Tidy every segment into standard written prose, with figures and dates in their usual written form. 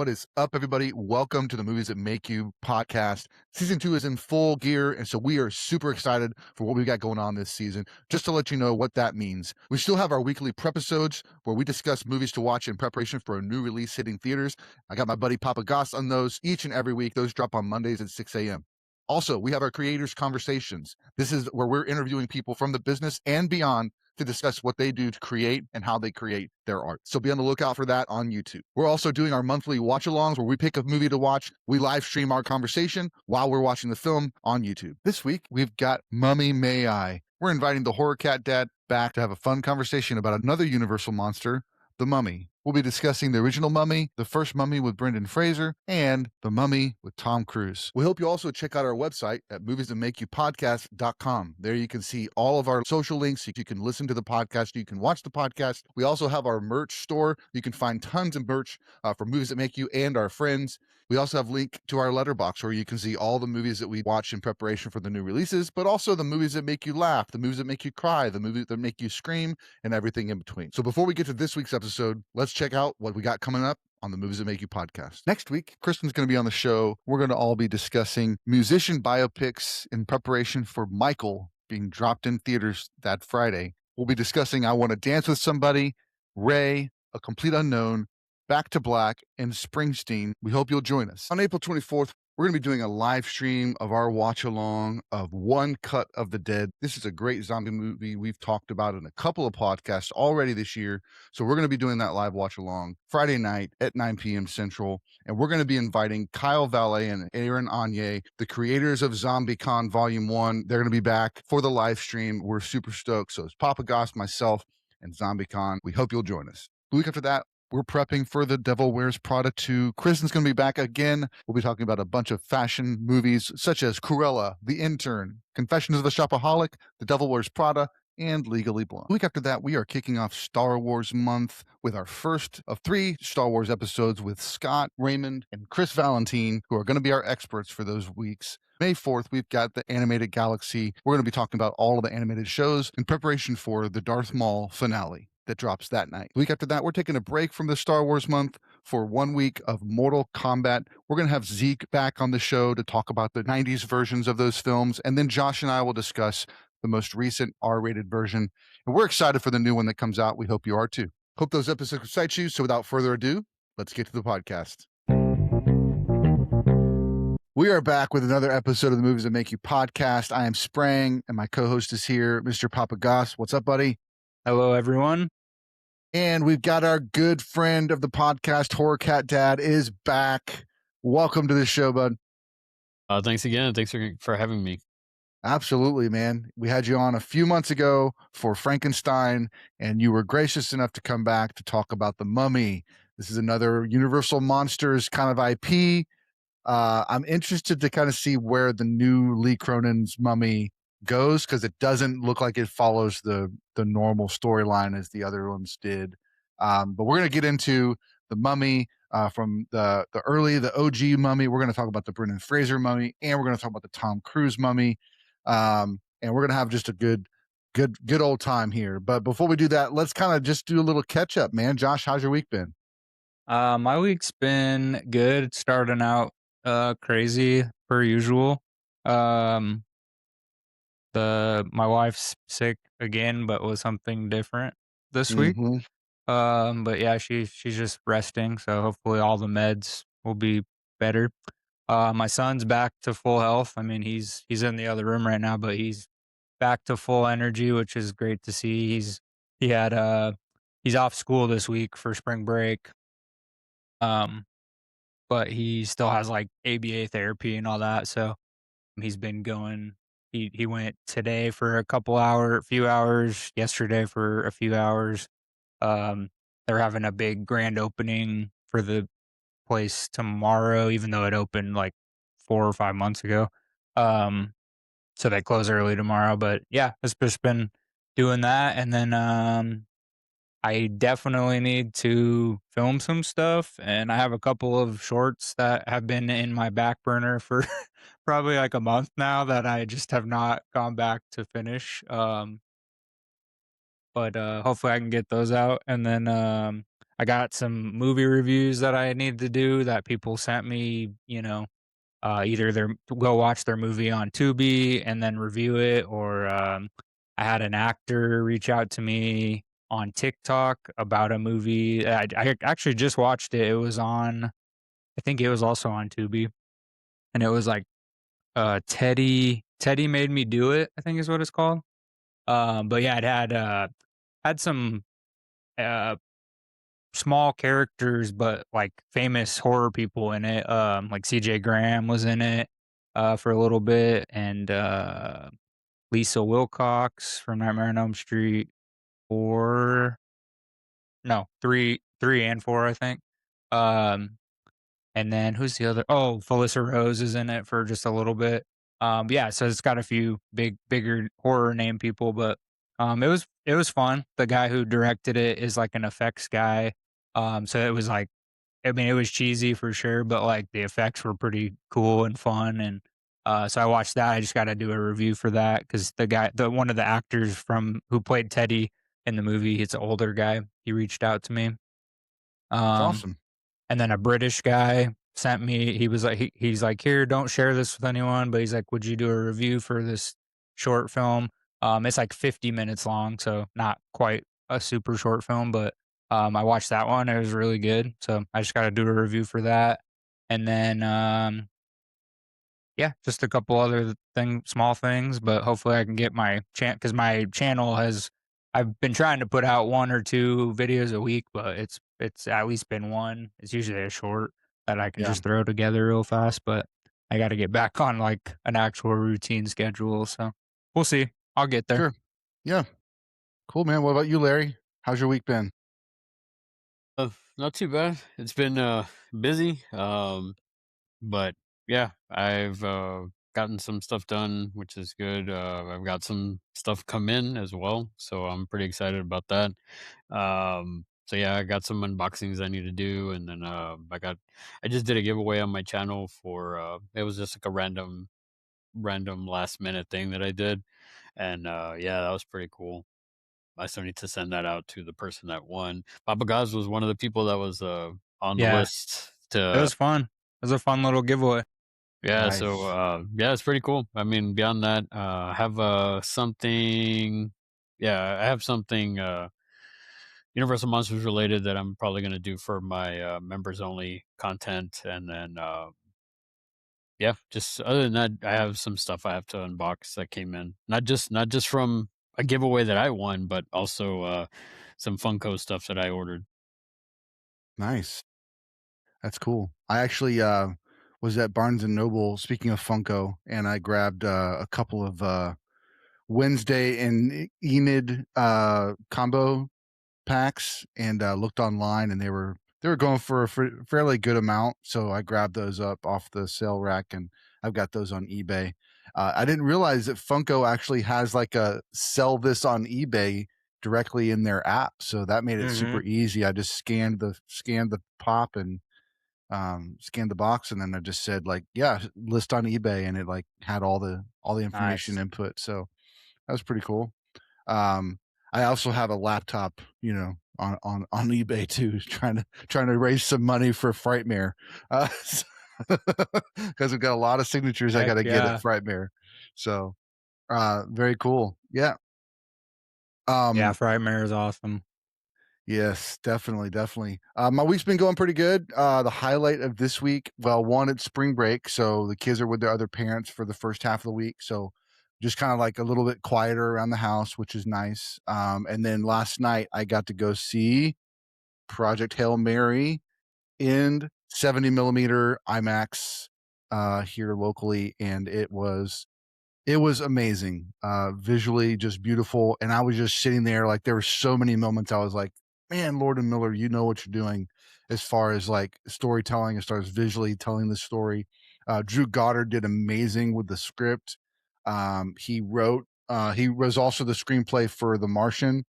What is up, everybody? Welcome to the Movies That Make You podcast. Season 2 is in full gear, and so we are super excited for what we got going on this season. Just to let you know what that means, we still have our weekly Prepisodes where we discuss movies to watch in preparation for a new release hitting theaters. I got my buddy POPpaGoss on those each and every week. Those drop on Mondays at 6 a.m. Also, we have our Creators Conversations. This is where we're interviewing people from the business and beyond to discuss what they do to create and how they create their art. So be on the lookout for that on YouTube. We're also doing our monthly watch-alongs where we pick a movie to watch. We live stream our conversation while we're watching the film on YouTube. This week, we've got Mummy May I. We're inviting the Horror Cat Dad back to have a fun conversation about another Universal monster, the Mummy. We'll be discussing the original Mummy, the first Mummy with Brendan Fraser, and the Mummy with Tom Cruise. We hope you also check out our website at moviesthatmakeyoupodcast.com. There you can see all of our social links. You can listen to the podcast. You can watch the podcast. We also have our merch store. You can find tons of merch for Movies That Make You and our friends. We also have a link to our letterbox where you can see all the movies that we watch in preparation for the new releases, but also the movies that make you laugh, the movies that make you cry, the movies that make you scream, and everything in between. So before we get to this week's episode, let's check out what we got coming up on the Movies That Make You podcast. Next week, Kristen's going to be on the show. We're going to all be discussing musician biopics in preparation for Michael being dropped in theaters that Friday. We'll be discussing I Want to Dance with Somebody, Ray, A Complete Unknown, Back to Black, and Springsteen. We hope you'll join us. On April 24th, we're going to be doing a live stream of our watch along of One Cut of the Dead. This is a great zombie movie we've talked about in a couple of podcasts already this year. So we're going to be doing that live watch along Friday night at 9 p.m. Central. And we're going to be inviting Kyle Valet and Aaron Anye, the creators of ZombieCon Volume 1. They're going to be back for the live stream. We're super stoked. So it's POPpaGoss, myself, and ZombieCon. We hope you'll join us. The week after that, we're prepping for The Devil Wears Prada 2. Kristen's going to be back again. We'll be talking about a bunch of fashion movies such as Cruella, The Intern, Confessions of a Shopaholic, The Devil Wears Prada, and Legally Blonde. The week after that, we are kicking off Star Wars month with our first of 3 Star Wars episodes with Scott, Raymond, and Chris Valentine, who are going to be our experts for those weeks. May 4th, we've got the Animated Galaxy. We're going to be talking about all of the animated shows in preparation for the Darth Maul finale that drops that night. The week after that, we're taking a break from the Star Wars month for 1 week of Mortal Kombat. We're going to have Zeke back on the show to talk about the 90s versions of those films. And then Josh and I will discuss the most recent R-rated version. And we're excited for the new one that comes out. We hope you are too. Hope those episodes excite you. So without further ado, let's get to the podcast. We are back with another episode of the Movies That Make You podcast. I am Sprang, and my co-host is here, Mr. POPpaGoss. What's up, buddy? Hello, everyone. And we've got our good friend of the podcast, Horror Cat Dad, is back. Welcome to the show, bud. Thanks again. Thanks for having me. Absolutely, man. We had you on a few months ago for Frankenstein, and you were gracious enough to come back to talk about the Mummy. This is another Universal Monsters kind of IP. I'm interested to kind of see where the new Lee Cronin's Mummy goes, because it doesn't look like it follows the normal storyline as the other ones did. But we're going to get into the Mummy from the OG Mummy. We're going to talk about the Brendan Fraser Mummy, and we're going to talk about the Tom Cruise Mummy. And we're going to have just a good old time here. But before we do that, let's kind of just do a little catch up, man. Josh, how's your week been? My week's been good. It's starting out crazy per usual. My wife's sick again, but with something different this week. But yeah, she's just resting, so hopefully all the meds will be better. My son's back to full health. I mean, he's in the other room right now, but he's back to full energy, which is great to see. He's off school this week for spring break. But he still has like ABA therapy and all that, so he's been going. He went today for a few hours, yesterday for a few hours. They're having a big grand opening for the place tomorrow, even though it opened like 4 or 5 months ago. So they close early tomorrow. But yeah, it's just been doing that, and then I definitely need to film some stuff, and I have a couple of shorts that have been in my back burner for probably like a month now that I just have not gone back to finish. But hopefully I can get those out. And then I got some movie reviews that I need to do that people sent me, either their go watch their movie on Tubi and then review it, or I had an actor reach out to me on TikTok about a movie. I actually just watched it. It was on, I think it was also on Tubi, and it was like Teddy made me do it, I think is what it's called. But yeah, it had some uh small characters, but like famous horror people in it. Like CJ Graham was in it for a little bit, and Lisa Wilcox from Nightmare on Elm Street, or no, three and four, I think. Um, and then who's the other? Oh, Felissa Rose is in it for just a little bit. Yeah, so it's got a few bigger horror name people, but it was fun. The guy who directed it is like an effects guy. So it was like, I mean, it was cheesy for sure, but like the effects were pretty cool and fun. And so I watched that. I just got to do a review for that because the one of the actors from who played Teddy in the movie, he's an older guy. He reached out to me. It's Um, awesome. and then a British guy sent me. He was like, he's like, here, don't share this with anyone. But he's like, would you do a review for this short film? It's like 50 minutes long, so not quite a super short film, but I watched that one. It was really good. So I just got to do a review for that. And then, yeah, just a couple other small things, but hopefully I can get my because my channel I've been trying to put out 1 or 2 videos a week, but it's at least been one. It's usually a short that I can Yeah. just throw together real fast, but I got to get back on like an actual routine schedule. So we'll see. I'll get there. Sure. Yeah. Cool, man. What about you, Larry? How's your week been? Not too bad. It's been busy. But yeah, I've gotten some stuff done, which is good. I've got some stuff come in as well, so I'm pretty excited about that. So yeah, I got some unboxings I need to do, and then I just did a giveaway on my channel for it was just like a random last minute thing that I did, and yeah, that was pretty cool. I still need to send that out to the person that won. POPpaGoss was one of the people that was on the Yeah, list it to. was fun. It was a fun little giveaway. Yeah, so Nice. yeah, it's pretty cool. I mean, beyond that, I have something. Yeah, I have something Universal Monsters related that I'm probably gonna do for my members only content, and then yeah, just other than that, I have some stuff I have to unbox that came in. Not just from a giveaway that I won, but also some Funko stuff that I ordered. Nice. That's cool. I actually was at Barnes and Noble, speaking of Funko, and I grabbed a couple of Wednesday and Enid combo packs, and looked online, and they were going for a fairly good amount, so I grabbed those up off the sale rack, and I've got those on eBay. I didn't realize that Funko actually has like a sell this on eBay directly in their app, so that made it super Hmm. easy. I just scanned the pop and scanned the box, and then I just said like, yeah, list on eBay, and it like had all the information Nice. input. So that was pretty cool. Um, I also have a laptop, on eBay too, trying to raise some money for Frightmare, because we've got a lot of signatures I got Heck to get at yeah. Frightmare. So very cool. Yeah. Yeah, Um, Frightmare is awesome. Yes, definitely, definitely. My week's been going pretty good. The highlight of this week, well, one, it's spring break, so the kids are with their other parents for the first half of the week. So just kind of like a little bit quieter around the house, which is nice. And then last night I got to go see Project Hail Mary in 70 millimeter IMAX here locally, and it was amazing, visually just beautiful, and I was just sitting there, like, there were so many moments I was like, "Man, Lord and Miller, you know what you're doing as far as, like, storytelling, as far as visually telling the story." Drew Goddard did amazing with the script. He was also the screenplay for The Martian.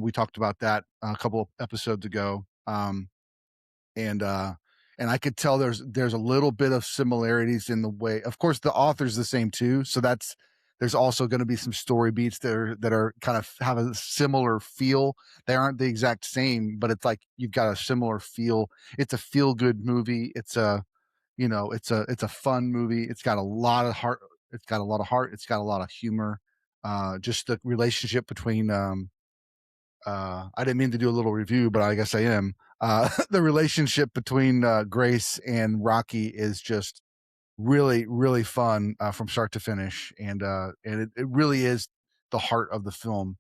We talked about that a couple of episodes ago. And and I could tell there's a little bit of similarities in the way, of course the author's the same too, so that's there's also going to be some story beats that are kind of have a similar feel. They aren't the exact same, but it's like you've got a similar feel. It's a feel good movie. It's a it's a fun movie. It's got a lot of heart. It's got a lot of heart. It's got a lot of humor. Just the relationship between I didn't mean to do a little review, but I guess I am. The relationship between Grace and Rocky is just really, really fun from start to finish, and it really is the heart of the film.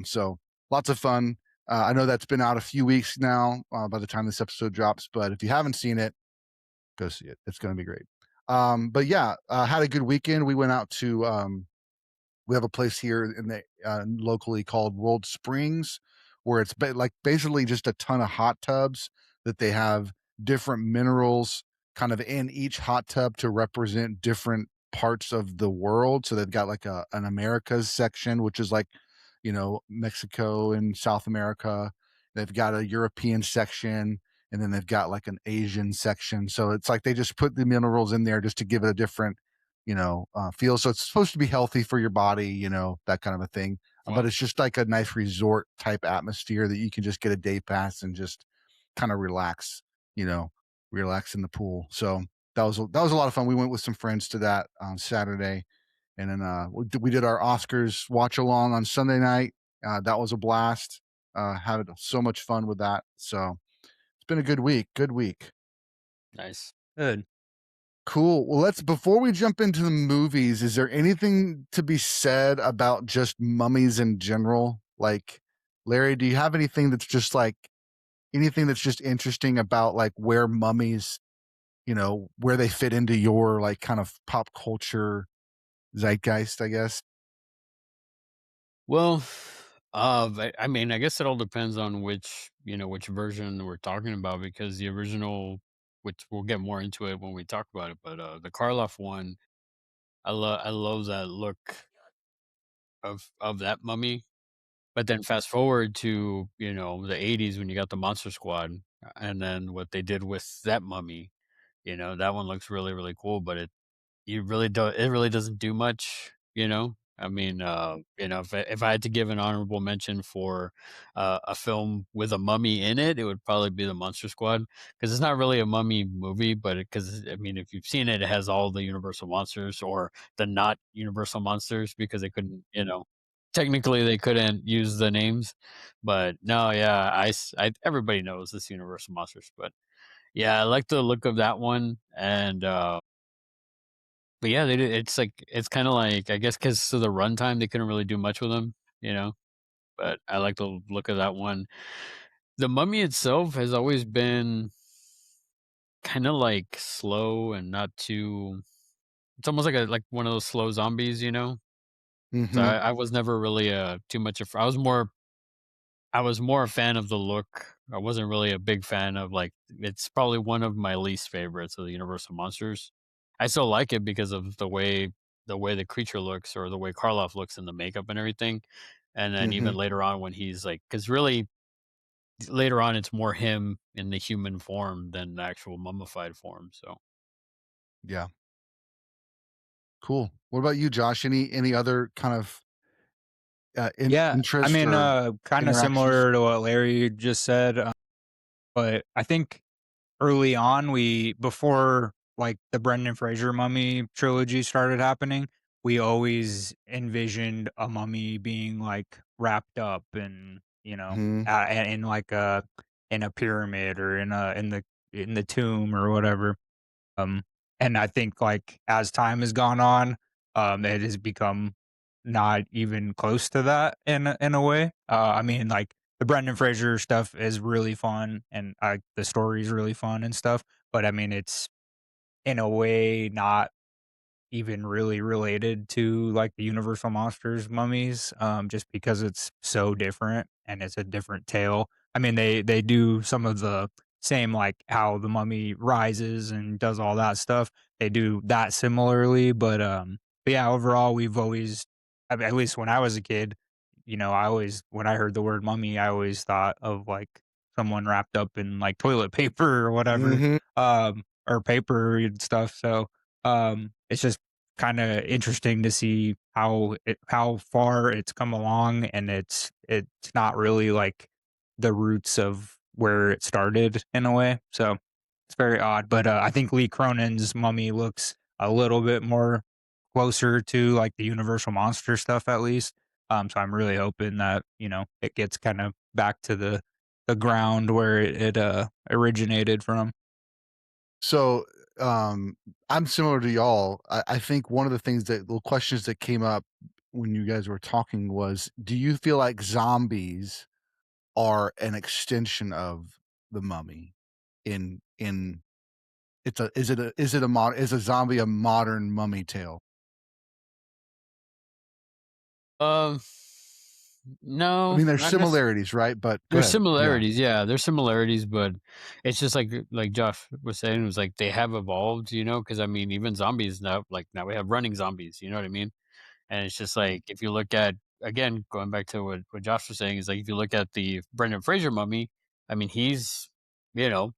So lots of fun. I know that's been out a few weeks now by the time this episode drops, but if you haven't seen it, go see it. It's going to be great. But yeah, had a good weekend. We went out to we have a place here in the locally called World Springs, where it's like basically just a ton of hot tubs that they have different minerals kind of in each hot tub to represent different parts of the world. So they've got like an Americas section, which is like, Mexico and South America. They've got a European section, and then they've got like an Asian section. So it's like they just put the minerals in there just to give it a different feel. So it's supposed to be healthy for your body, that kind of a thing. But Wow, it's just like a nice resort type atmosphere that you can just get a day pass and just kind of relax, you know, relax in the pool. So that was a lot of fun. We went with some friends to that on Saturday, and then we did our Oscars watch along on Sunday night. That was a blast. Had so much fun with that. So it's been a good week. Good week. nice. Good. Cool. Well, let's before we jump into the movies, is there anything to be said about just mummies in general? Like, Larry, do you have anything that's just like anything that's just interesting about like where mummies, where they fit into your like kind of pop culture zeitgeist, I guess? Well, I mean, I guess it all depends on which version we're talking about because the original, which we'll get more into it when we talk about it, but the Karloff one, I love that look of that mummy. But then fast forward to the '80s when you got the Monster Squad, and then what they did with that mummy, that one looks really really cool, but it really doesn't do much. I mean, if I had to give an honorable mention for a film with a mummy in it, it would probably be the Monster Squad because it's not really a mummy movie, but because I mean, if you've seen it, it has all the Universal monsters or the not Universal monsters because they couldn't, technically they couldn't use the names, but no, yeah, everybody knows this Universal monsters, but yeah, I like the look of that one and. But yeah, they did it's like it's kinda like, I guess, because of the runtime, they couldn't really do much with them, but I like the look of that one. The Mummy itself has always been kinda, like, slow and not too it's almost like one of those slow zombies? So Mm-hmm. I was never really, too much of I was more a fan of the look. I wasn't really a big fan of, like it's probably one of my least favorites of the Universal monsters. I still like it because of the way the creature looks or the way Karloff looks in the makeup and everything. And then Mm-hmm. even later on when he's like, because really later on it's more him in the human form than the actual mummified form. So Yeah. Cool. What about you, Josh? Any other kind of Yeah, I interest mean, or kind of interactions? similar to what Larry just said, but I think early on, before, like, the Brendan Fraser Mummy trilogy started happening, we always envisioned a mummy being, like, wrapped up in, Hmm. in, like, in a pyramid or in the tomb or whatever. Um, and I think, like, as time has gone on, it has become not even close to that in a way. I mean, like, the Brendan Fraser stuff is really fun, and the story is really fun and stuff, but, I mean, it's in a way not even really related to, like, the Universal Monsters mummies, just because it's so different and it's a different tale. I mean, they do some of the same, like, how the mummy rises and does all that stuff. They do that similarly, but yeah, overall, we've always I mean, at least when I was a kid, I always when I heard the word mummy, I always thought of, like, someone wrapped up in, like, toilet paper or whatever, Hmm. or paper and stuff, so, it's just kind of interesting to see how far it's come along, and it's not really like the roots of where it started in a way. So it's very odd, but I think Lee Cronin's Mummy looks a little bit more closer to like the Universal monster stuff at least. So I'm really hoping that it gets kind of back to the ground where it originated from. So, I'm similar to y'all. I think one of the things that the questions that came up when you guys were talking was, do you feel like zombies are an extension of the mummy in it's a is a zombie a modern mummy tale? Um, I no, mean, there's not necessarily. similarities, right? But go There's ahead. Yeah. similarities, yeah, there's similarities, but it's just like Josh was saying, it was like they have evolved, because I mean, even zombies now, like now we have running zombies, you know what I mean? And it's just like if you look at, again, going back to what Josh was saying, is like if you look at the Brendan Fraser mummy, I mean, he's you know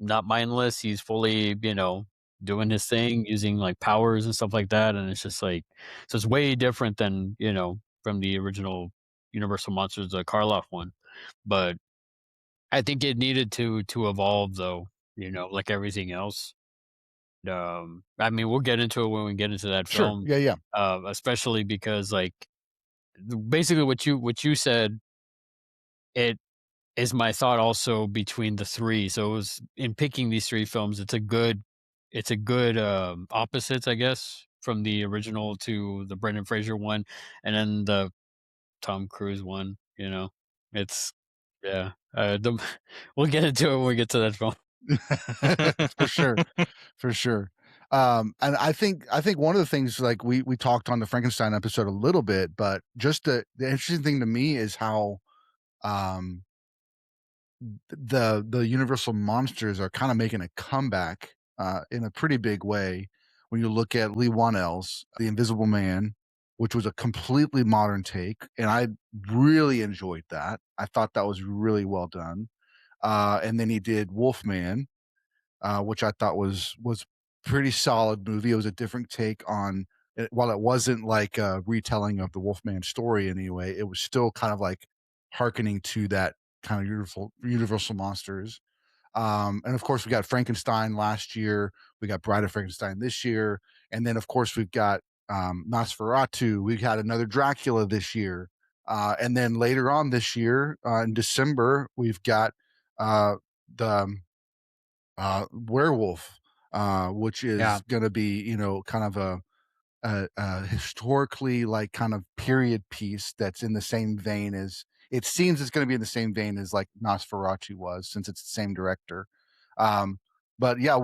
not mindless. He's fully doing his thing, using like powers and stuff like that, and it's just like so it's way different than from the original Universal Monsters, the Karloff one, but I think it needed to evolve though, like everything else. I mean, we'll get into it when we get into that Sure. film, Yeah, yeah. especially because like basically what you said, it is my thought also between the three. So it was in picking these three films, it's a good opposites, I guess, from the original to the Brendan Fraser one, and then the Tom Cruise one. It's yeah. We'll get into it when we get to that film. For sure. For sure. And I think one of the things, like we talked on the Frankenstein episode a little bit, but just the interesting thing to me is how um the Universal monsters are kind of making a comeback in a pretty big way when you look at Lee Wanell's The Invisible Man, which was a completely modern take, and I really enjoyed that. I thought that was really well done. And then he did Wolfman, which I thought was pretty solid movie. It was a different take on it, while it wasn't like a retelling of the Wolfman story anyway, it was still kind of like hearkening to that kind of Universal monsters. And of course, we got Frankenstein last year. We got Bride of Frankenstein this year, and then of course we've got Nosferatu. We had another Dracula this year, and then later on this year in December we've got the Werewolf, which Yeah. is going to be kind of a historically like kind of period piece that's in the same vein as it seems it's going to be in the same vein as like Nosferatu was, since it's the same director. Um, but yeah,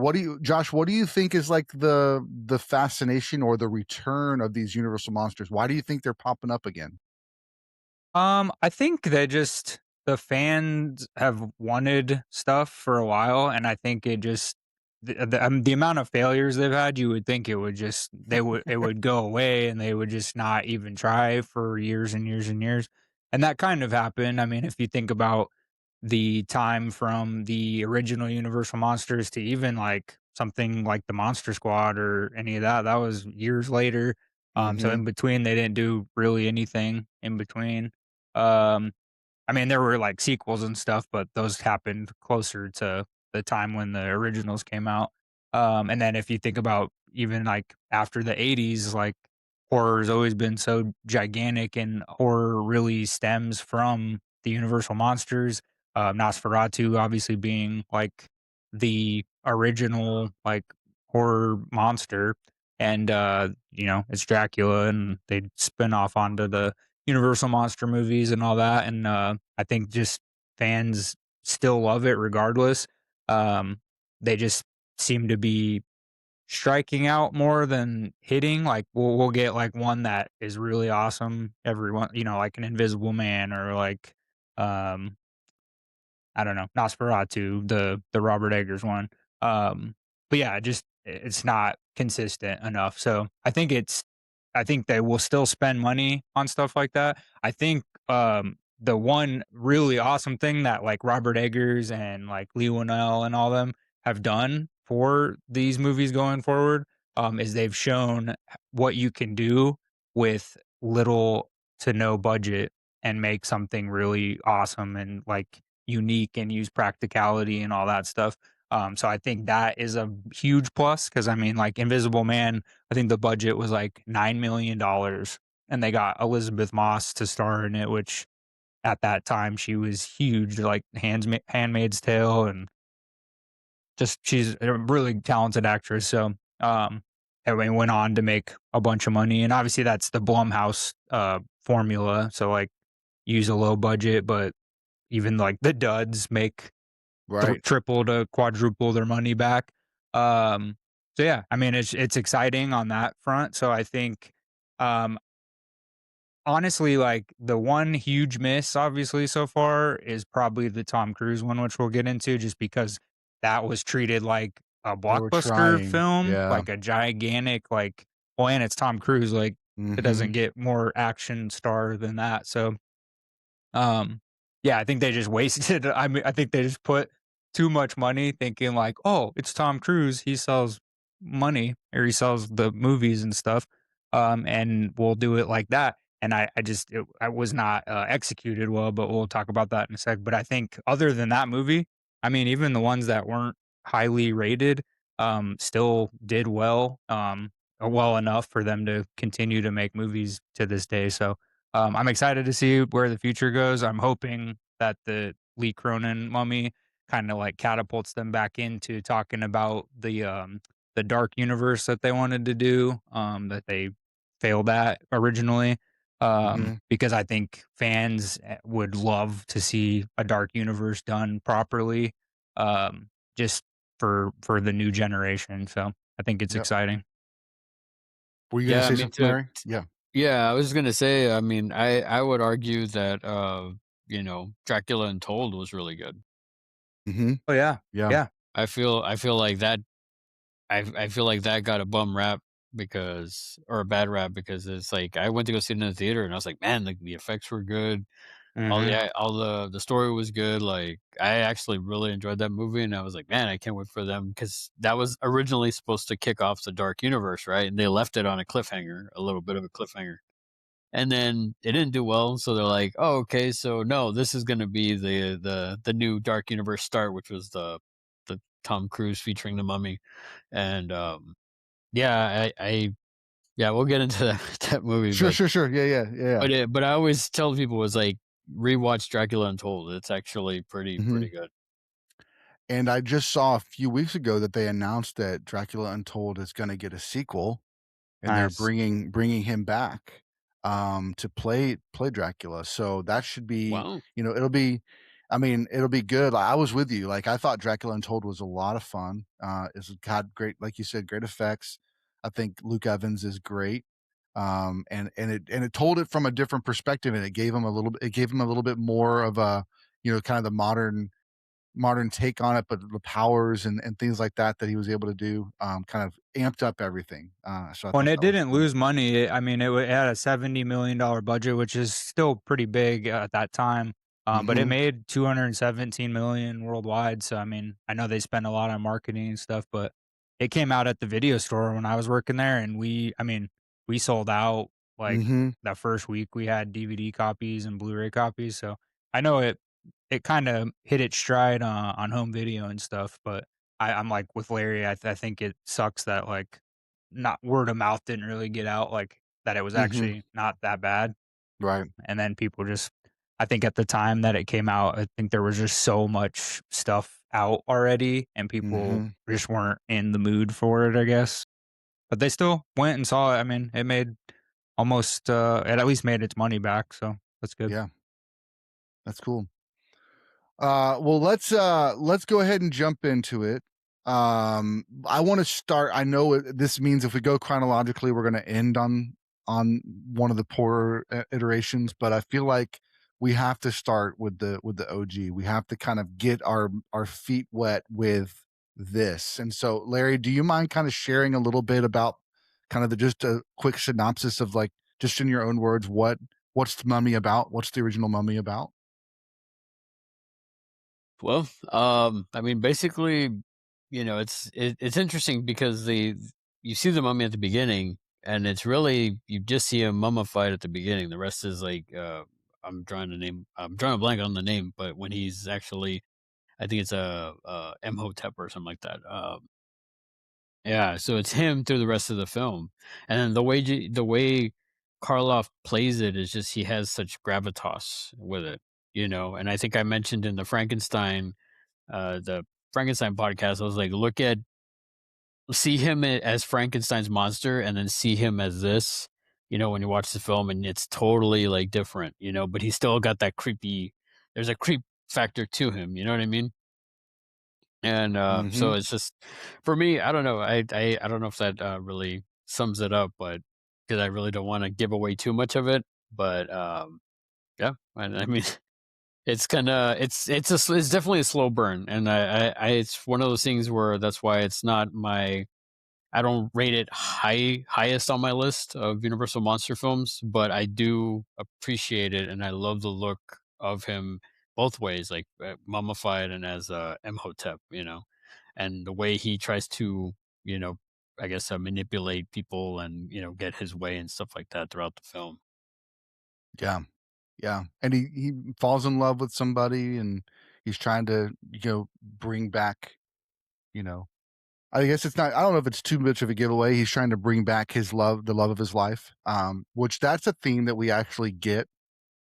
Josh, what do you think is like the fascination or the return of these Universal monsters? Why do you think they're popping up again? I think the fans have wanted stuff for a while, and I think it just the amount of failures they've had, you would think it would go away, and they would just not even try for years and years and years, and that kind of happened. I mean, if you think about the time from the original Universal monsters to even like something like the Monster Squad or any of that, that was years later. So Hmm. in between, they didn't do really anything in between. Um, I mean, there were like sequels and stuff, but those happened closer to the time when the originals came out. And then if you think about even like after the 80s, like horror has always been so gigantic, and horror really stems from the Universal monsters. Nosferatu obviously being like the original like horror monster. And it's Dracula, and they spin off onto the Universal monster movies and all that, and, I think just fans still love it regardless. They just seem to be striking out more than hitting. Like, we'll get, like, one that is really awesome every like an Invisible Man, or like, um I don't know, Nosferatu, the Robert Eggers one. But yeah, just it's not consistent enough. So I think they will still spend money on stuff like that. I think the one really awesome thing that like Robert Eggers and like Lee Winnell and all them have done for these movies going forward, is they've shown what you can do with little to no budget and make something really awesome and like unique and use practicality and all that stuff. So I think that is a huge plus because I mean, like Invisible Man, I think the budget was like $9 million, and they got Elizabeth Moss to star in it, which at that time she was huge, like Handmaid's Tale, and just she's a really talented actress. So, and we went on to make a bunch of money, and obviously that's the Blumhouse formula. So like use a low budget, but even like the duds make Right. triple to quadruple their money back. Um, so yeah, I mean it's exciting on that front. So I think um, honestly, like the one huge miss, obviously, so far is probably the Tom Cruise one, which we'll get into, just because that was treated like a They were blockbuster trying. film, Yeah. like a gigantic, like, well, and it's Tom Cruise, like it Mhm. doesn't get more action star than that. So um, yeah, I think they just wasted I mean, I think they just put too much money thinking like, "Oh, it's Tom Cruise, he sells money or he sells the movies and stuff, and we'll do it like that." And I just I was not, executed well, but we'll talk about that in a sec. But I think other than that movie, I mean, even the ones that weren't highly rated, still did well, well enough for them to continue to make movies to this day. So I'm excited to see where the future goes. I'm hoping that the Lee Cronin Mummy kind of like catapults them back into talking about the dark universe that they wanted to do, that they failed at originally. Mhm. Because I think fans would love to see a dark universe done properly, just for the new generation. So I think it's Yep. exciting. Were you gonna Yeah, I say mean something, Larry? Yeah. yeah, I was gonna say, I mean, I would argue that Dracula Untold was really good. Mhm. Oh yeah, Yeah. yeah. I feel like that I feel like that got a bum rap because or a bad rap because it's like I went to go see it in the theater and I was like, man, the effects were good. Hmm. All the story was good. Like I actually really enjoyed that movie and I was like, man, I can't wait for them because that was originally supposed to kick off the Dark Universe, right? And they left it on a cliffhanger, a little bit of a cliffhanger. And then it didn't do well, so they're like, "Oh, okay, so no, this is gonna be the new Dark Universe start," which was the Tom Cruise featuring the Mummy, and yeah, I yeah, we'll get into that that movie, Sure, sure, sure. Yeah, yeah, yeah, yeah. but I always tell people is like rewatch Dracula Untold. It's actually Mhm. pretty good. And I just saw a few weeks ago that they announced that Dracula Untold is gonna get a sequel, and they're Nice. bringing him back, to play Dracula, so that should be, Wow, it'll be, I mean, it'll be good. I was with you, like, I thought Dracula Untold was a lot of fun. It's got great, like you said, great effects. I think Luke Evans is great, and it told it from a different perspective, and it gave him a little bit more of a, kind of the modern take on it, but the powers and things like that he was able to do, kind of amped up everything. So I Well, and thought it that was didn't cool. lose money. I mean, it had a $70 million budget, which is still pretty big at that time. But it Mhm, made 217 million worldwide. So I mean, I know they spend a lot on marketing and stuff, but it came out at the video store when I was working there, and I mean, we sold out like mhm, that first week. We had DVD copies and Blu-ray copies, so I know it kind of hit its stride on home video and stuff. But I'm like with Larry. I think it sucks that like not word of mouth didn't really get out, like, that it was mhm, actually not that bad, right, and then people just I think at the time that it came out, I think there was just so much stuff out already, and people mhm, just weren't in the mood for it, I guess, but they still went and saw it. I mean, it made almost, it at least made its money back, so that's good. yeah, that's cool. Well, let's go ahead and jump into it. I want to start. I know this means if we go chronologically, we're going to end on one of the poorer iterations, but I feel like we have to start with the OG. We have to kind of get our feet wet with this. And so, Larry, do you mind kind of sharing a little bit about kind of just a quick synopsis of like just in your own words what's the Mummy about? What's the original Mummy about? well, I mean, basically, it's interesting because you see the mummy at the beginning, and it's really you just see him mummified at the beginning. The rest is like I'm drawing a blank on the name, but when he's actually, I think it's a Imhotep or something like that. Yeah, so it's him through the rest of the film, and then the way Karloff plays it is just he has such gravitas with it, you know. And I think I mentioned in the Frankenstein podcast, I was like, see him as Frankenstein's monster, and then see him as this, you know, when you watch the film, and it's totally like different, you know. But he's still got that creepy. There's a creep factor to him, you know what I mean? And Mm-hmm. so it's just for me, I don't know. I don't know if that really sums it up, but because I really don't want to give away too much of it. But yeah, I mean, it's definitely a slow burn, and I it's one of those things where that's why it's not my I don't rate it highest on my list of Universal monster films, but I do appreciate it, and I love the look of him both ways, like mummified and as Imhotep, you know, and the way he tries to, you know, I guess manipulate people and you know get his way and stuff like that throughout the film. Yeah. Yeah. And he falls in love with somebody and he's trying to, bring back, you know, I guess it's not, I don't know if it's too much of a giveaway. He's trying to bring back his love, the love of his life. Which that's a theme that we actually get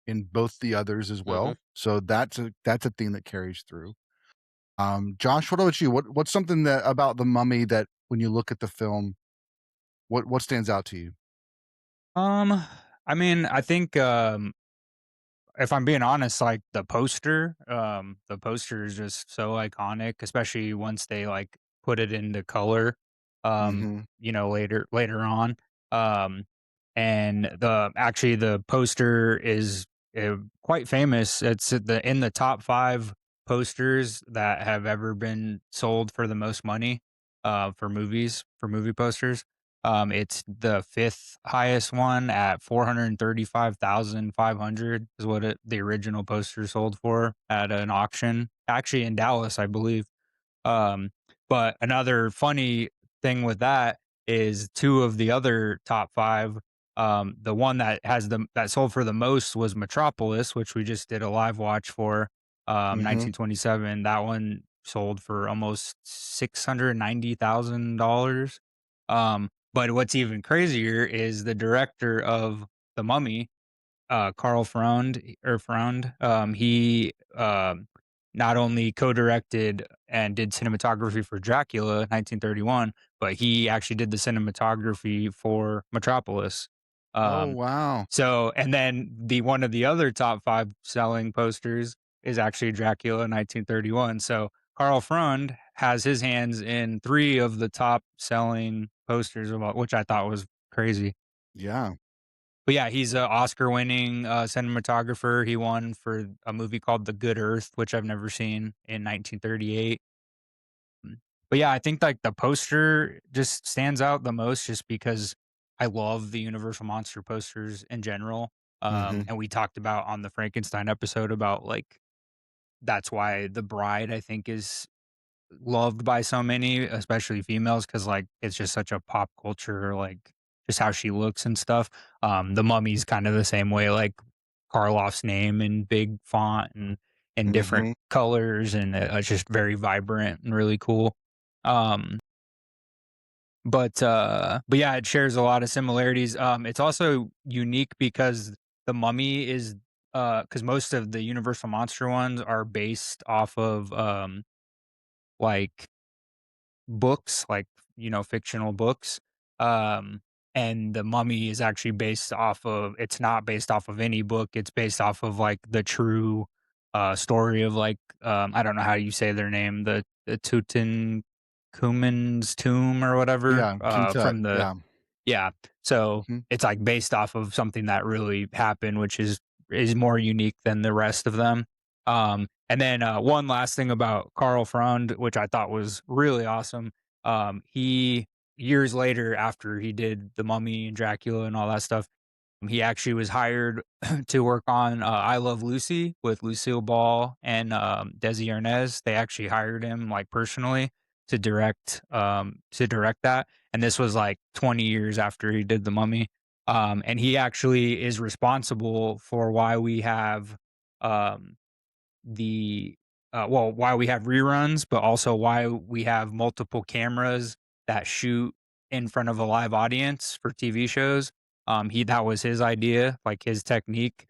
in both the others as Hmm. well. So that's a theme that carries through. Josh, what about you? What's something that about the mummy that when you look at the film, what stands out to you? Um, I mean, I think if I'm being honest, like the poster is just so iconic, especially once they like put it into color, Mm-hmm. later on. Um, and the poster is quite famous. It's in the top 5 posters that have ever been sold for the most money, for movie posters. It's the 5th highest one at 435,500 is what the original poster sold for at an auction, actually in Dallas, I believe. Um, but another funny thing with that is 2 of the other top 5, the one that sold for the most was Metropolis, which we just did a live watch for, Mm-hmm. 1927. That one sold for almost $690,000. But what's even crazier is the director of The Mummy, Carl Freund, he, not only co-directed and did cinematography for Dracula 1931, but he actually did the cinematography for Metropolis. Oh Um, wow. and then one of the other top 5 selling posters is actually Dracula 1931. So Carl Freund has his hands in 3 of the top selling posters of all, which I thought was crazy. Yeah. But yeah, he's a Oscar-winning, cinematographer. He won for a movie called The Good Earth, which I've never seen, in 1938. But yeah, I think, like, the poster just stands out the most just because I love the Universal Monster posters in general. Mm-hmm. And we talked about on the Frankenstein episode about, like, that's why The Bride, I think, is loved by so many, especially females, because like, it's just such a pop culture, like, just how she looks and stuff. The Mummy's kind of the same way, like, Karloff's name in big font and in different Mm-hmm. colors, and it's just very vibrant and really cool. Um, but yeah, it shares a lot of similarities. It's also unique because The Mummy is, because most of the Universal Monster ones are based off of, like books, like, fictional books. Um, and The Mummy is actually it's not based off of any book. It's based off of like the true story of like, I don't know how you say their name, the Tutankhamun's tomb or whatever, Yeah. Kentuck. from the Yeah. yeah. So Mm-hmm. it's like based off of something that really happened, which is more unique than the rest of them. And then one last thing about Karl Freund, which I thought was really awesome. He Years later, after he did The Mummy and Dracula and all that stuff, he actually was hired to work on I Love Lucy with Lucille Ball and Desi Arnaz. They actually hired him like personally to direct that, and this was like 20 years after he did The Mummy. And he actually is responsible for why we have um, the why we have reruns, but also why we have multiple cameras that shoot in front of a live audience for TV shows. That was his idea, like his technique.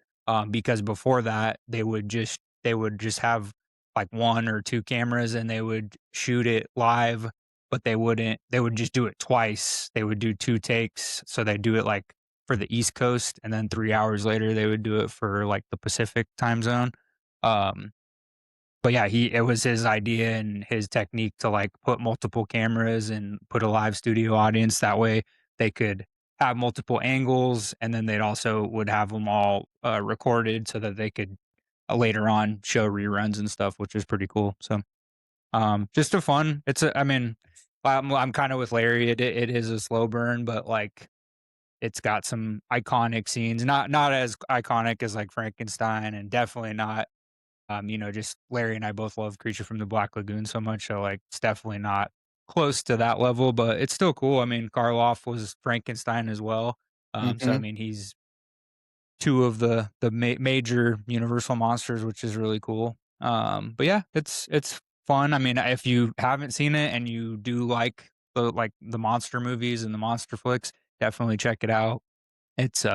Because before that, they would just have like one or two cameras and they would shoot it live, but they would just do it twice. They would do two takes. So they do it like for the East Coast, and then 3 hours later they would do it for like the Pacific time zone. Um, but yeah, it was his idea and his technique to like put multiple cameras and put a live studio audience. That way they could have multiple angles, and then they'd also would have them all recorded so that they could later on show reruns and stuff, which is pretty cool. So just a fun. I mean, I'm kind of with Larry. It is a slow burn, but like it's got some iconic scenes. Not as iconic as like Frankenstein, and definitely not just Larry and I both love Creature from the Black Lagoon so much, so like it's definitely not close to that level, but it's still cool. I mean, Karloff was Frankenstein as well. So I Mhm. mean, he's two of the major Universal monsters, which is really cool. But yeah, it's fun. I mean, if you haven't seen it and you do like the monster movies and the monster flicks, definitely check it out. It's,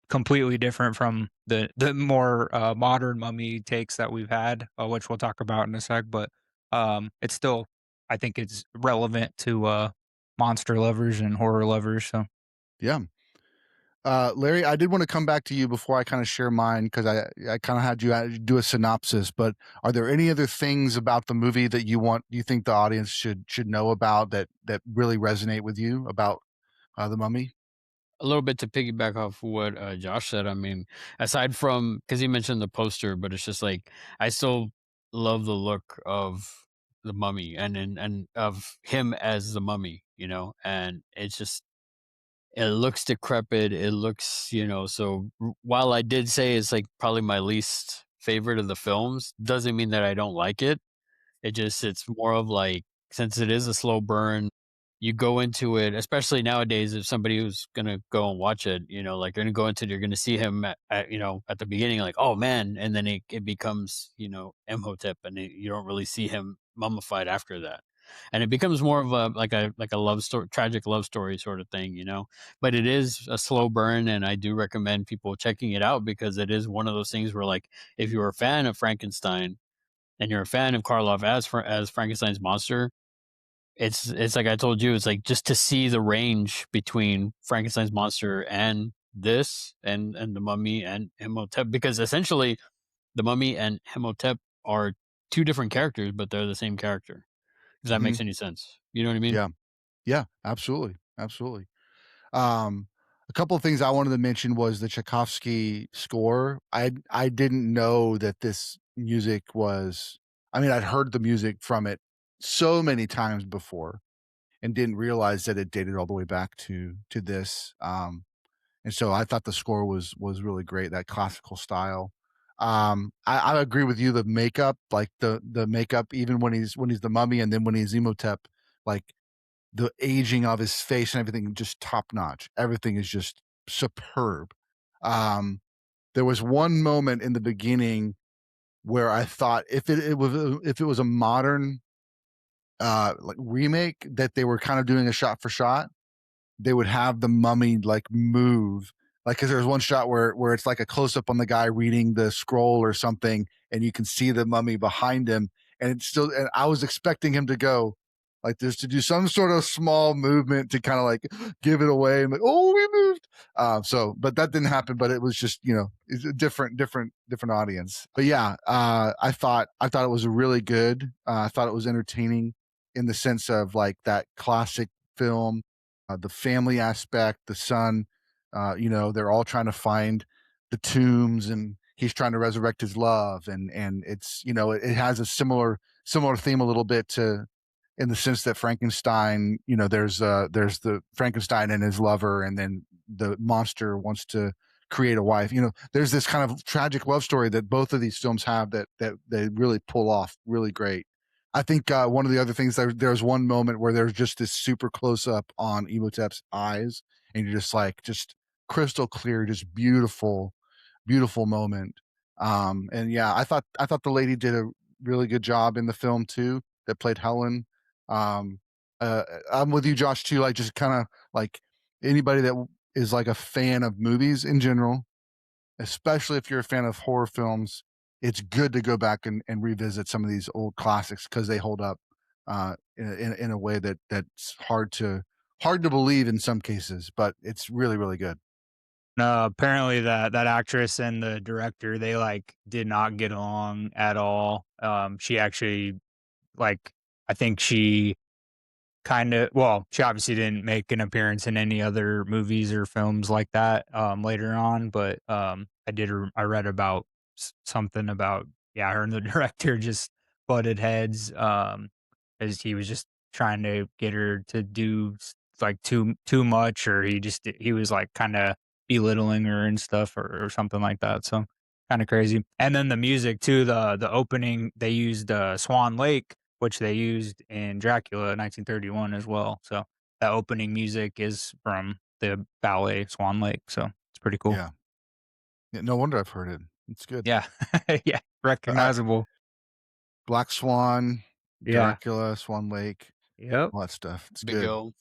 completely different from the more, modern Mummy takes that we've had, which we'll talk about in a sec, but, it's still I think it's relevant to, monster lovers and horror lovers, so Yeah. Larry, I did want to come back to you before I kind of share mine because I kind of had you do a synopsis. But are there any other things about the movie that you think the audience should know about that really resonate with you about the Mummy? A little bit to piggyback off what Josh said. I mean, aside from because he mentioned the poster, but it's just like I still love the look of the mummy and of him as the mummy, and it's just it looks decrepit. It looks, so while I did say it's like probably my least favorite of the films, doesn't mean that I don't like it. It's more of like, since it is a slow burn, you go into it, especially nowadays, if somebody who's gonna go and watch it, like they're gonna go into it, you're gonna see him at the beginning, like, oh man, and then it becomes, Imhotep, and you don't really see him mummified after that. And it becomes more of a love story, tragic love story sort of thing, But it is a slow burn, and I do recommend people checking it out because it is one of those things where, like, if you're a fan of Frankenstein and you're a fan of Karloff as Frankenstein's monster, it's like I told you, it's like just to see the range between Frankenstein's monster and this and the Mummy and Imhotep, because essentially the Mummy and Imhotep are two different characters, but they're the same character. If that Hmm. makes any sense, you know what I mean? Yeah, yeah, absolutely, absolutely. Um, a couple of things I wanted to mention was the Tchaikovsky score. I didn't know that this music was. I mean, I'd heard the music from it so many times before, and didn't realize that it dated all the way back to this. And so I thought the score was really great, that classical style. I agree with you. The makeup, like the makeup, even when he's the mummy, and then when he's Imhotep, like the aging of his face and everything, just top notch. Everything is just superb. Um, there was one moment in the beginning where I thought if it was a modern like remake that they were kind of doing a shot for shot, they would have the mummy like move, like because there's one shot where it's like a close up on the guy reading the scroll or something, and you can see the mummy behind him, and it's still. And I was expecting him to go like this, to do some sort of small movement to kind of like give it away and like, oh, we moved. But that didn't happen. But it was just, it's a different audience. But yeah, I thought it was really good. I thought it was entertaining in the sense of like that classic film, the family aspect, the son, they're all trying to find the tombs, and he's trying to resurrect his love, and it's it has a similar theme a little bit to, in the sense that Frankenstein, there's the Frankenstein and his lover, and then the monster wants to create a wife. There's this kind of tragic love story that both of these films have that they really pull off really great. I think one of the other things there's one moment where there's just this super close up on Emotep's eyes, and you're just like just crystal clear, just beautiful, beautiful moment. And yeah, I thought the lady did a really good job in the film too that played Helen. Um, I'm with you, Josh, too. Like just kind of like anybody that is like a fan of movies in general, especially if you're a fan of horror films, it's good to go back and revisit some of these old classics because they hold up in a way that's hard to believe in some cases, but it's really really good. No, apparently that actress and the director, they, like, did not get along at all. She actually, like, I think she she obviously didn't make an appearance in any other movies or films like that, later on, but, I read about something about, yeah, her and the director just butted heads, as he was just trying to get her to do like too much, or he was like kinda belittling her and stuff, or something like that, so kinda crazy. And then the music too, the opening, they used, Swan Lake, which they used in Dracula 1931 as well. So that opening music is from the ballet Swan Lake. So it's pretty cool. Yeah, yeah, no wonder I've heard it. It's good. Yeah. Yeah. I, Recognizable. Black Swan, Yeah. Dracula, Swan Lake, Yep. all that stuff. It's Big good. O.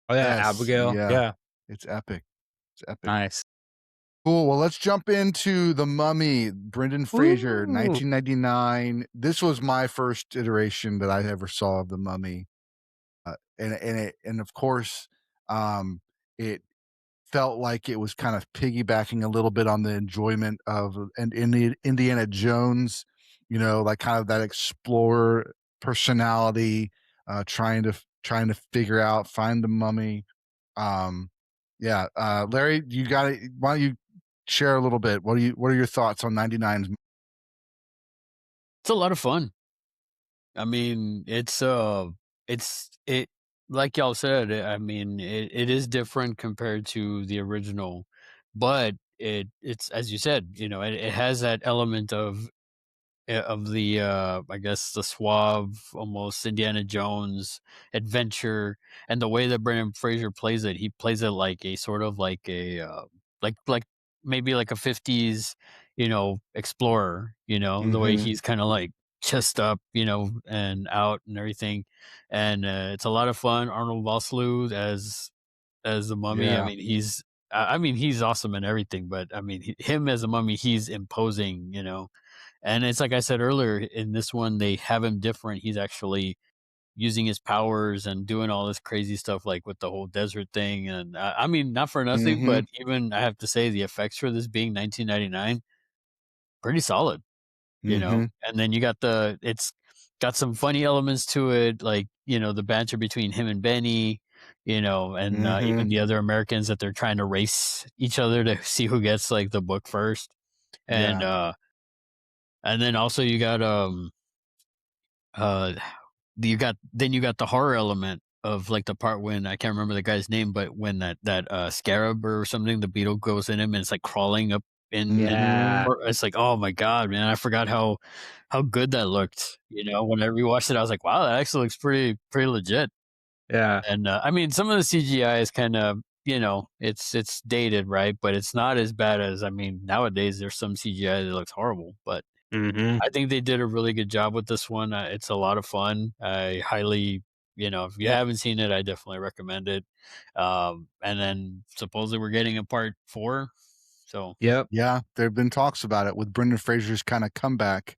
Oh, yeah. Yes, Abigail. yeah, Yeah. it's epic. It's epic. Nice. Cool. Well, let's jump into The Mummy, Brendan Fraser, Ooh. 1999. This was my first iteration that I ever saw of The Mummy. And of course, it felt like it was kind of piggybacking a little bit on the enjoyment of and in the Indiana Jones, like kind of that explorer personality, trying to figure out, find the mummy. Um, yeah, Larry, you got it. Why don't you share a little bit? What are your thoughts on 99's? It's a lot of fun. I mean, it like y'all said. I mean, it is different compared to the original, but it's as you said. It has that element of the I guess the suave, almost Indiana Jones adventure, and the way that Brendan Fraser plays it, he plays it like a sort of like a like maybe like a 50s explorer. The way Mhm. he's kind of like chest up, and out and everything, and it's a lot of fun. Arnold Vosloo as the mummy. I Yeah. mean, he's awesome in everything, but I mean, him as a mummy, he's imposing. And it's like I said earlier, in this one, they have him different. He's actually using his powers and doing all this crazy stuff, like with the whole desert thing. And I mean, not for nothing, but Mhm. even I have to say, the effects for this being 1999, pretty solid. Mhm. And then it's got some funny elements to it, like the banter between him and Benny, and even Mhm. the other Americans that they're trying to race each other to see who gets like the book first. And Yeah. uh, and then also uh you got the horror element of like the part when I can't remember the guy's name, but when that scarab or something, the beetle goes in him and it's like crawling up Mhm. Yeah. it's like, oh my god, man, I forgot how good that looked. When I rewatched it, I was like, wow, that actually looks pretty legit. Yeah. And I mean, some of the CGI is kind of, it's dated, right? But it's not as bad as, I mean, nowadays there's some CGI that looks horrible, but Hmm. I think they did a really good job with this one. It's a lot of fun. I highly, if you haven't seen it, I definitely recommend it. And then supposedly we're getting a part 4. So Yep. Yeah, there've been talks about it with Brendan Fraser's kinda comeback.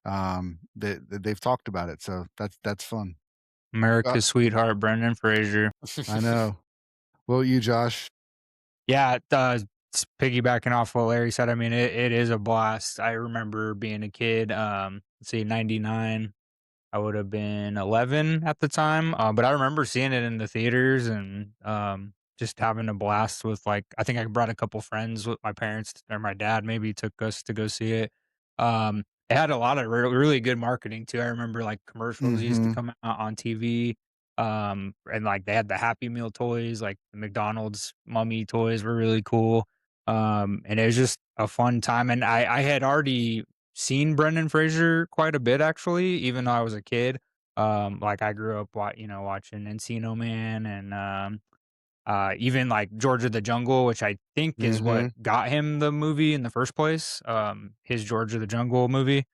That they've talked about it, so that's fun. Uh, America's sweetheart, Brendan Fraser. I know. Well, you, Josh? Yeah, piggybacking off what Larry said, I mean, it is a blast. I remember being a kid, let's see, 99. I would have been 11 at the time, but I remember seeing it in the theaters and, just having a blast with, like, I think I brought a couple friends with my parents, or my dad maybe took us to go see it. It had a lot of really good marketing too. I remember, like, commercials used to Mhm. come out on TV, and, like, they had the Happy Meal toys, like, the McDonald's Mummy toys were really cool, and it was just a fun time, and I had already seen Brendan Fraser quite a bit actually, even though I was a kid. Like I grew up watching Encino Man and even like George of the Jungle, which I think is what Mhm. got him the movie in the first place. His George of the Jungle movie,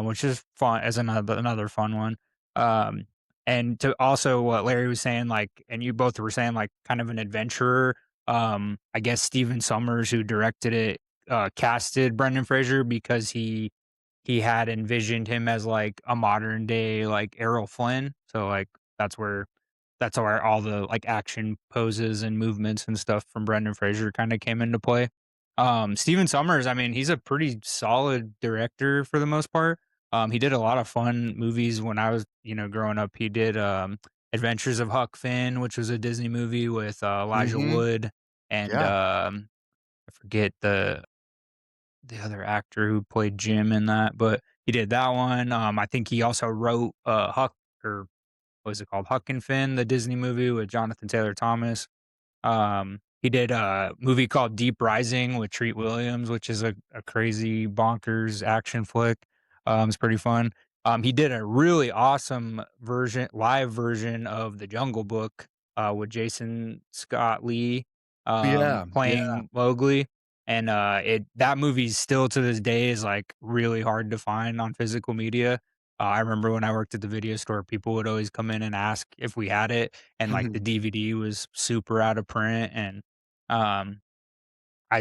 which is fun as another fun one. Um, and to also what Larry was saying, like, and you both were saying, like, kind of an adventurer. I guess Steven Summers, who directed it, casted Brendan Fraser because he had envisioned him as like a modern day like Errol Flynn. So like that's where that's where all the like action poses and movements and stuff from Brendan Fraser kind of came into play. Steven Summers, I mean, he's a pretty solid director for the most part. He did a lot of fun movies when I was, growing up. He did Adventures of Huck Finn, which was a Disney movie with Elijah Mhm. Wood and Yeah. I forget the other actor who played Jim in that, but he did that one. I think he also wrote Huck, or what was it called? Huck and Finn, the Disney movie with Jonathan Taylor Thomas. He did a movie called Deep Rising with Treat Williams, which is a crazy bonkers action flick. It's pretty fun. He did a really awesome live version of The Jungle Book with Jason Scott Lee Yeah, yeah. playing Mowgli. And that movie still to this day is like really hard to find on physical media. I remember when I worked at the video store, people would always come in and ask if we had it, and like the DVD was super out of print. And um, I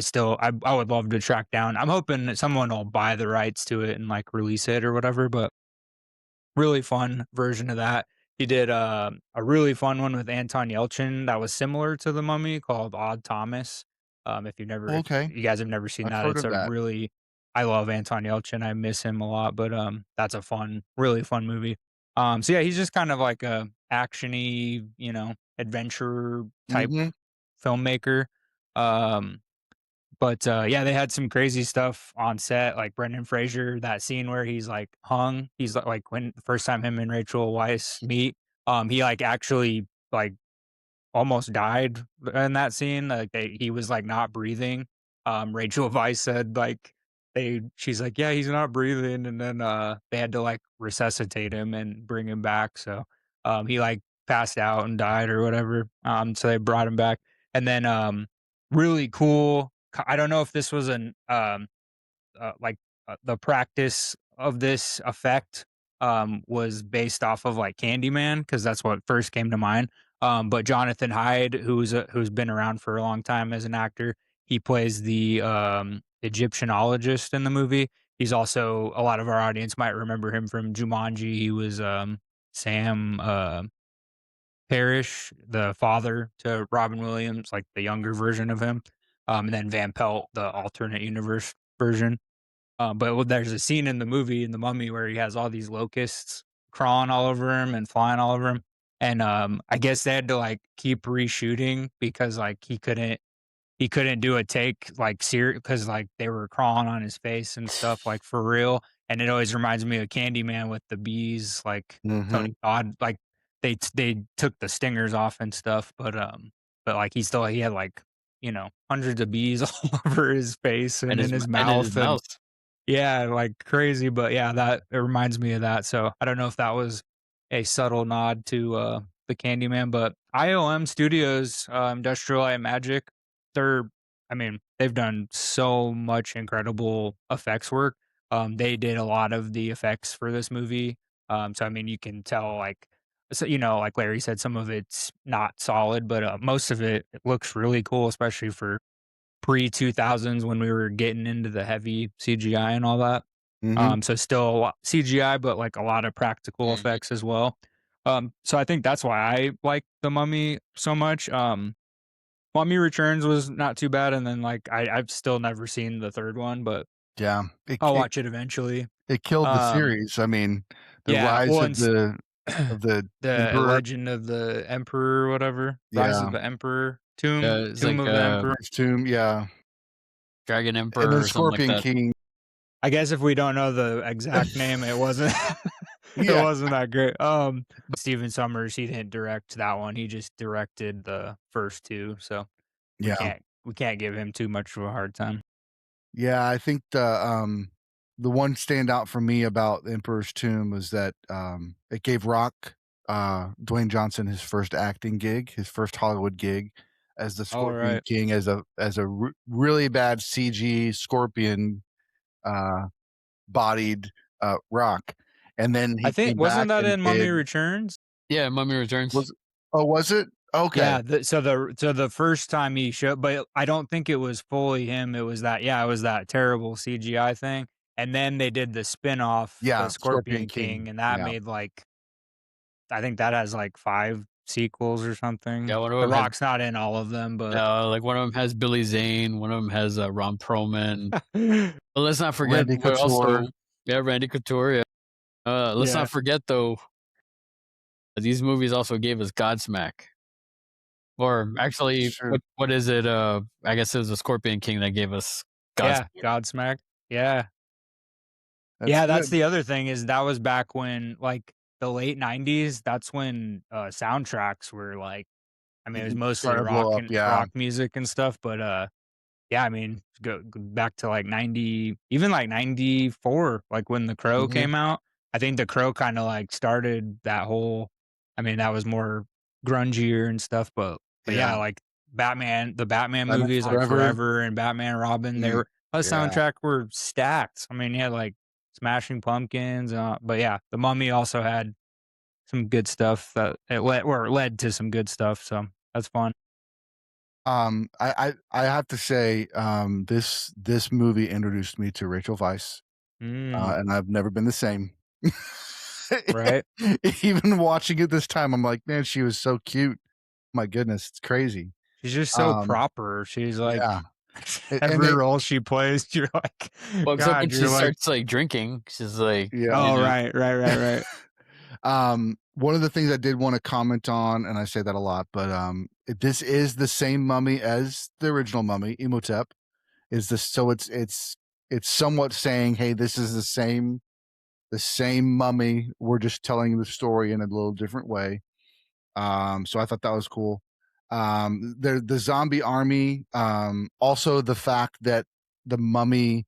would love to track down. I'm hoping that someone will buy the rights to it and like release it or whatever. But really fun version of that. He did a really fun one with Anton Yelchin that was similar to The Mummy called Odd Thomas. If Okay. you guys have never seen I've that, heard it's of a that. really I love Anton Yelchin. I miss him a lot, but that's a really fun movie. So yeah, he's just kind of like a actiony, adventure type Mhm. filmmaker. Um, but, yeah, they had some crazy stuff on set, like Brendan Fraser, that scene where he's, like, hung, he's, like, when the first time him and Rachel Weisz meet, he, like, actually, like, almost died in that scene, like, he was, like, not breathing. Rachel Weisz said, like, she's like, "Yeah, he's not breathing," and then, they had to, like, resuscitate him and bring him back, so, he, like, passed out and died or whatever, so they brought him back, and then, really cool I don't know if this was the practice of this effect, was based off of, like, Candyman because that's what first came to mind, but Jonathan Hyde, who's been around for a long time as an actor, he plays the, Egyptianologist in the movie. He's also a lot of our audience might remember him from Jumanji. He was, Sam, Parrish, the father to Robin Williams, like, the younger version of him, and then Van Pelt, the alternate universe version. But there's a scene in the movie in The Mummy where he has all these locusts crawling all over him and flying all over him, and, I guess they had to, like, keep reshooting because, like, he couldn't do a take, like, because like, they were crawling on his face and stuff, like, for real, and it always reminds me of Candyman with the bees, like, Mhm. Tony Todd, like, they took the stingers off and stuff, but, like, he had, like, hundreds of bees all over his face and in his and in his mouth, and mouth. yeah, like, crazy, but yeah, that it reminds me of that, so I don't know if that was a subtle nod to, the Candyman, but IOM Studios, Industrial Light and Magic, they're I mean, they've done so much incredible effects work. They did a lot of the effects for this movie, so, I mean, you can tell, like like Larry said, some of it's not solid, but, most of it looks really cool, especially for pre-2000s when we were getting into the heavy CGI and all that. Mhm. So still a lot CGI, but, like, a lot of practical Mhm. effects as well. So I think that's why I like The Mummy so much. Mummy Returns was not too bad, and then, like, I've still never seen the 3rd one, but Yeah. I'll watch it eventually. It killed the Um, series. I mean, the yeah, rise well, of the the emperor. Legend of the Emperor or whatever, Rise of Yeah. the Emperor, Yeah, Tomb it's Tomb like, of the Emperor. His tomb, yeah. Dragon And then Emperor or something like Scorpion that. King. I guess if we don't know the exact name, it wasn't it Yeah. wasn't that great. Steven Summers, he didn't direct that one. He just directed the first 2, so we Yeah. can't we can't give him too much of a hard time. Yeah, I think the, the one standout for me about the Emperor's Tomb was that it gave Dwayne Johnson his first acting gig, his first Hollywood gig as the All Scorpion right. King, as a really bad CG scorpion uh, bodied Rock, and then I he think came wasn't back that and in Mummy did Returns? Yeah, Mummy Returns. was oh was it okay? Yeah, so the first time he showed, but I don't think it was fully him. It was that terrible CGI thing, and then they did the spin-off, the Yeah, Scorpion Scorpion King. King, and that Yeah, made, like, I think that has, like, 5 sequels or Yeah, something. one of The them has Rock's not in all of them, but like one of them has Billy Zane, one of them has Ron Perlman. But let's not forget Randy we're Couture. also yeah, Randy Couture. Yeah. Let's yeah. not forget though, these movies also gave us Godsmack. Or actually, Sure, what is it? I guess it was the Scorpion King that gave us Yeah, Godsmack. Godsmack. Yeah. that's Yeah, that's good. the other thing is that was back when, like, the late '90s, that's when, soundtracks were, like, I mean, it was mostly Starting to blow up. Yeah. rock music and stuff, but, yeah, I mean, go back to, like, 90, even, like, '94, like, when The Crow Mhm. came out. I think The Crow kinda, like, started that whole, I mean, that was more grungier and stuff, but Yeah. yeah, like, the Batman Batman movies, like, Forever. Forever and Batman Robin, they Mm, were a yeah. soundtrack were stacked. I mean, you had, like, Smashing Pumpkins, but yeah, The Mummy also had some good stuff that it led to some good stuff, so that's fun. I have to say, this movie introduced me to Rachel Weisz, Mm, and I've never been the same. right? Even watching it this time, I'm like, "Man, she was so cute." My goodness, it's crazy. She's just so Um, proper. She's yeah, like and every they role she plays, you're like, Well, except when God, she you're like, starts like drinking, she's like, yeah. oh right. One of the things I did wanna comment on, and I say that a lot, but, this is the same mummy as the original mummy, Imhotep. Is this so it's somewhat saying, "Hey, this is the same mummy. We're just telling the story in a little different way." So I thought that was cool. The zombie army, also the fact that the mummy,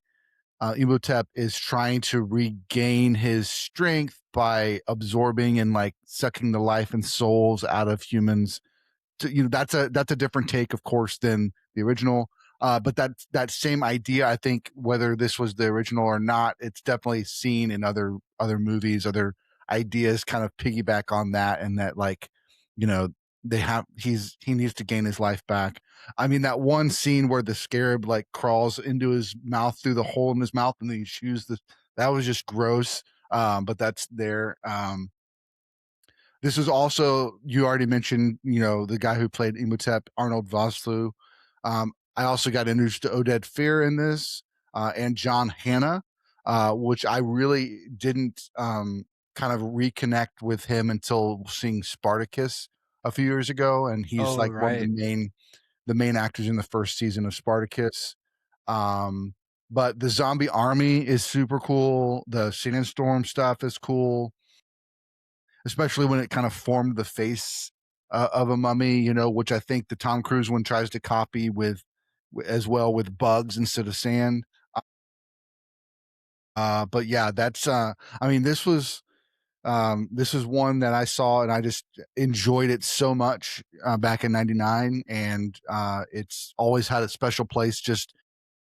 Imhotep is trying to regain his strength by absorbing and, like, sucking the life and souls out of humans. That's a different take, of course, than the original. But that same idea, I think, whether this was the original or not, it's definitely seen in other movies, other ideas, kind of piggyback on that, and that, like, you know, he needs to gain his life back. I mean, that one scene where the scarab, like, crawls into his mouth through the hole in his mouth and then he chews that was just gross. But that's there. This is also, you already mentioned, the guy who played Imhotep, Arnold Vosloo. I also got introduced to Oded Fehr in this, and John Hannah, which I really didn't kind of reconnect with him until seeing Spartacus a few years ago, and he's Oh like one of the right. main actors in the first season of Spartacus. Um, but the zombie army is super cool. The Sandstorm stuff is cool, especially when it kind of formed the face of a mummy, which I think the Tom Cruise one tries to copy as well, with bugs instead of sand. But yeah, that's I mean, this was one that I saw and I just enjoyed it so much back in '99, and it's always had a special place. Just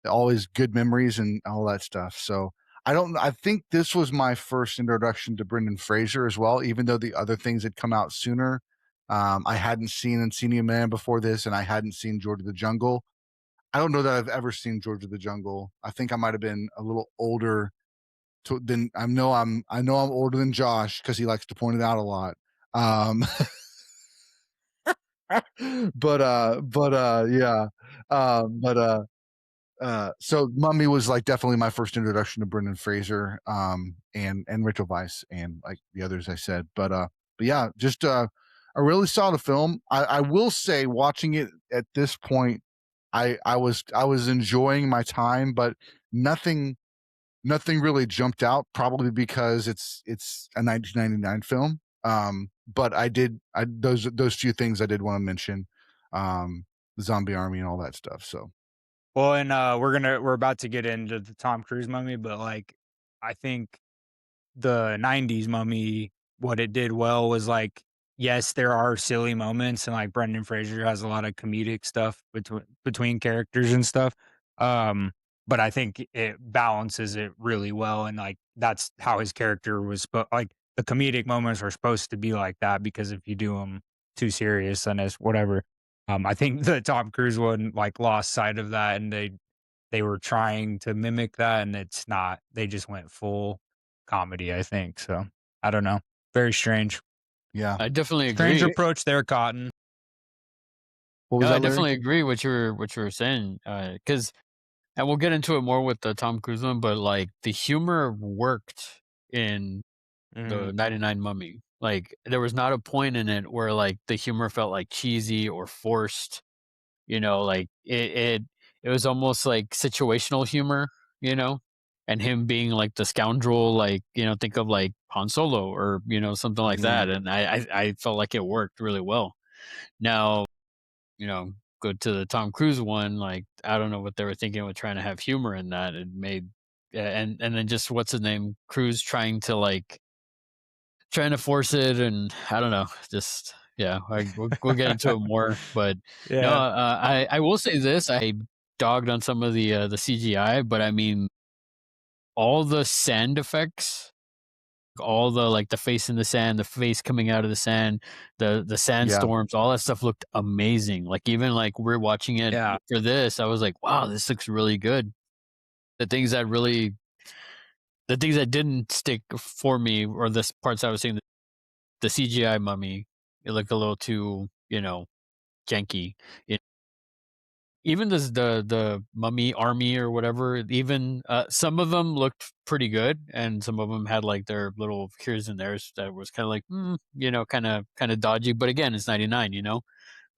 always good memories and all that stuff. So I think this was my first introduction to Brendan Fraser as well, even though the other things had come out sooner. I hadn't seen Encino Man before this, and I hadn't seen George of the Jungle. I don't know that I've ever seen George of the Jungle. I think I might have been a little older than I know I'm older than Josh because he likes to point it out a lot. Um, but yeah. So Mummy was, like, definitely my first introduction to Brendan Fraser, and Rachel Weisz, and, like, the others I said. But yeah, just a really solid film. I will say, watching it at this point, I was enjoying my time, but nothing nothing really jumped out, probably because it's a 1999 film. But those few things I did want to mention, the zombie army and all that stuff. So Well, and we're about to get into the Tom Cruise Mummy, but like I think the 90s Mummy, what it did well was, like, yes, there are silly moments, and, like, Brendan Fraser has a lot of comedic stuff between characters and stuff, but I think it balances it really well, and, like, that's how his character was like, the comedic moments are supposed to be like that, because if you do them too serious, then it's whatever. I think the Tom Cruise one, like, lost sight of that, and they were trying to mimic that, and it's not. They just went full comedy, I think, so, I don't know. Very strange. Yeah. I definitely Strange agree. approach there, Cotton. What was Yeah, I that, Larry? definitely agree what you were saying. Because and we'll get into it more with the Tom Cruise one, but like the humor worked in the Mhm. 99 Mummy. Like there was not a point in it where like the humor felt like cheesy or forced. Like it was almost like situational humor. You know, and him being like the scoundrel, like think of like Han Solo or something like Mhm. that. And I felt like it worked really well. Now you know, go to the Tom Cruise one, like I don't know what they were thinking with trying to have humor in that. It made and then just what's his name, Cruise trying to force it, and I don't know, just yeah, we'll get into it more. But no, Yeah. I will say this: I dogged on some of the CGI, but I mean all the sand effects, all the like the face in the sand, the face coming out of the sand, the Yeah. sandstorms, all that stuff looked amazing. Like even like we're watching it Yeah. for this, I was like, wow, this looks really good. The things that really, the things that didn't stick for me, or the parts I was saying, the CGI mummy, it looked a little too, janky. It, even this the mummy army or whatever, even some of them looked pretty good, and some of them had like their little here's and there's that was kind of like kind of dodgy. But again, it's 99,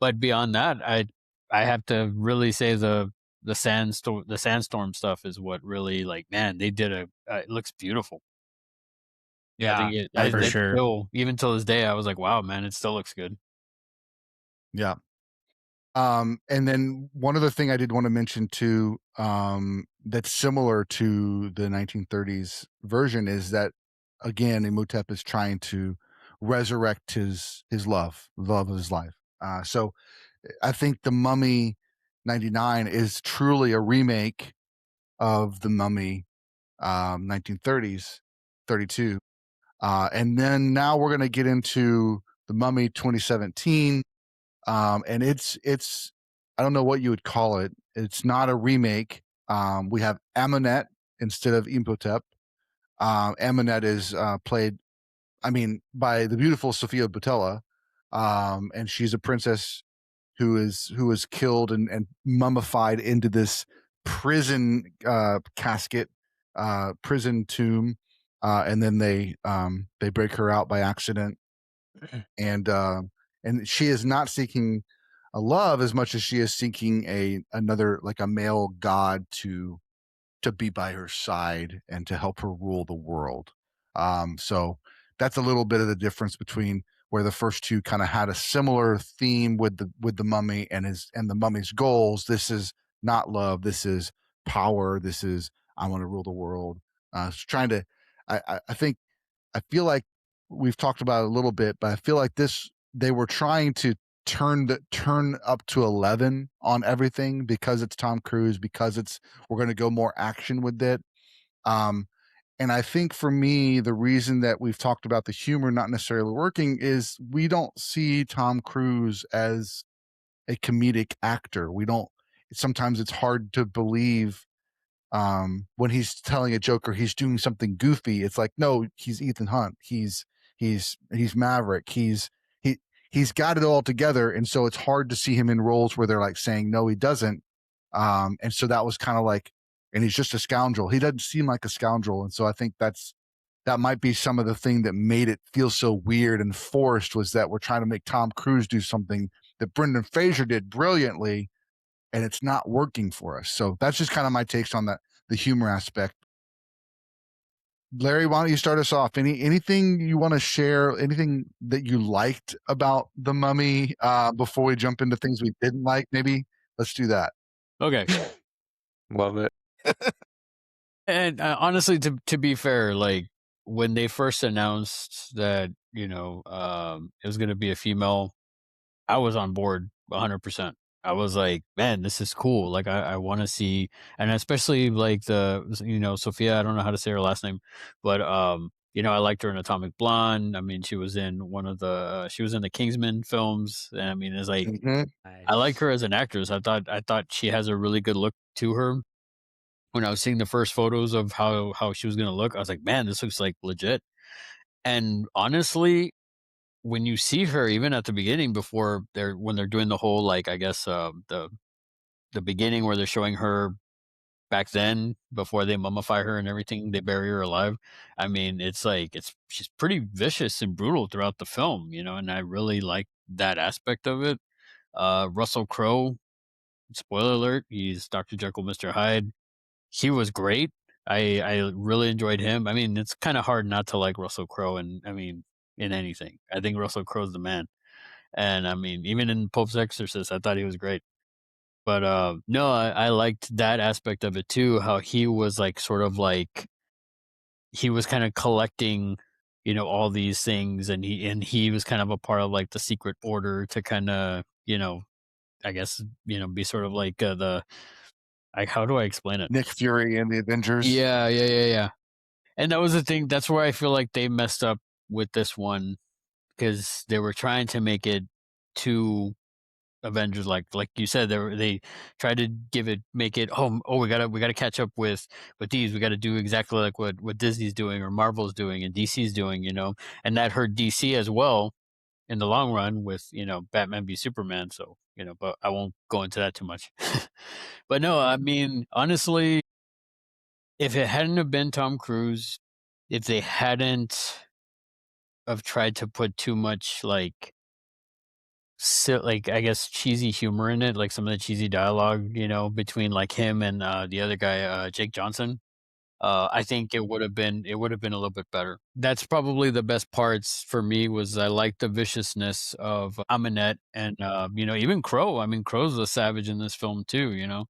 But beyond that, I have to really say the sandstorm stuff is what really, like, man, they did it looks beautiful. I Yeah, think for it sure. still, even till this day, I was like, wow, man, it still looks good. Yeah. And then one other thing I did want to mention too, that's similar to the 1930s version is that again, Imhotep is trying to resurrect his love of his life. So I think the Mummy 99 is truly a remake of the Mummy 1930s 32. And then now we're going to get into the Mummy 2017, and it's I don't know what you would call it. It's not a remake. We have Amunet instead of Imhotep. Amunet is played, I mean, by the beautiful Sophia Botella, and she's a princess who is killed and mummified into this prison casket, prison tomb, and then they break her out by accident, and she is not seeking a love as much as she is seeking another, like a male god to be by her side and to help her rule the world. So that's a little bit of the difference between where the first two kind of had a similar theme with the mummy and the mummy's goals. This is not love. This is power. This is I want to rule the world. Trying to, I think I feel like we've talked about it a little bit, but I feel like they were trying to turn up to 11 on everything because it's Tom Cruise, because we're going to go more action with it. Um, and I think for me, the reason that we've talked about the humor not necessarily working is we don't see Tom Cruise as a comedic actor. We don't. Sometimes it's hard to believe when he's telling a joke or he's doing something goofy. It's like, no, he's Ethan Hunt. He's Maverick. He he's got it all together, and so it's hard to see him in roles where they're like saying no, he doesn't. And so that was kind of like, and he's just a scoundrel. He doesn't seem like a scoundrel, and so I think that might be some of the thing that made it feel so weird and forced, was that we're trying to make Tom Cruise do something that Brendan Fraser did brilliantly, and it's not working for us. So that's just kind of my takes on the humor aspect. Larry, why don't you start us off? Anything you want to share? Anything that you liked about the Mummy before we jump into things we didn't like? Maybe let's do that. Okay. Love it. And honestly, to be fair, like when they first announced that it was going to be a female, I was on board 100%. I was like, man, this is cool. Like, I want to see, and especially like Sophia. I don't know how to say her last name, but I liked her in Atomic Blonde. I mean, she was in the Kingsman films, and I mean, it's like Mhm. I like Nice. her as an actress. I thought she has a really good look to her. When I was seeing the first photos of how she was gonna look, I was like, man, this looks like legit. And honestly, when you see her, even at the beginning, before when they're doing the whole, like, I guess, the beginning where they're showing her back then before they mummify her and everything, they bury her alive. I mean, it's like she's pretty vicious and brutal throughout the film, and I really like that aspect of it. Russell Crowe, spoiler alert, he's Dr. Jekyll, Mr. Hyde. He was great. I really enjoyed him. I mean, it's kind of hard not to like Russell Crowe, and I mean, in anything. I think Russell Crowe's the man. And I mean, even in Pope's Exorcist, I thought he was great. But no, I liked that aspect of it too. How he was like sort of like he was kind of collecting, all these things, and he was kind of a part of like the secret order to kind of, I guess, be sort of like the like, how do I explain it? Nick Fury and the Avengers. Yeah, yeah, yeah, yeah. And that was the thing. That's where I feel like they messed up with this one because they were trying to make it too Avengers like you said. They tried to make it, we gotta catch up with these. We got to do exactly like what Disney's doing or Marvel's doing and DC's doing, and that hurt DC as well in the long run with Batman v Superman. So but I won't go into that too much. But no, I mean honestly, if it hadn't have been Tom Cruise, if they hadn't have tried to put too much like I guess cheesy humor in it, like some of the cheesy dialogue, between like him and the other guy, Jake Johnson. I think it would have been a little bit better. That's probably the best parts for me. Was I like the viciousness of Aminette and even Crow. I mean, Crow's a savage in this film too.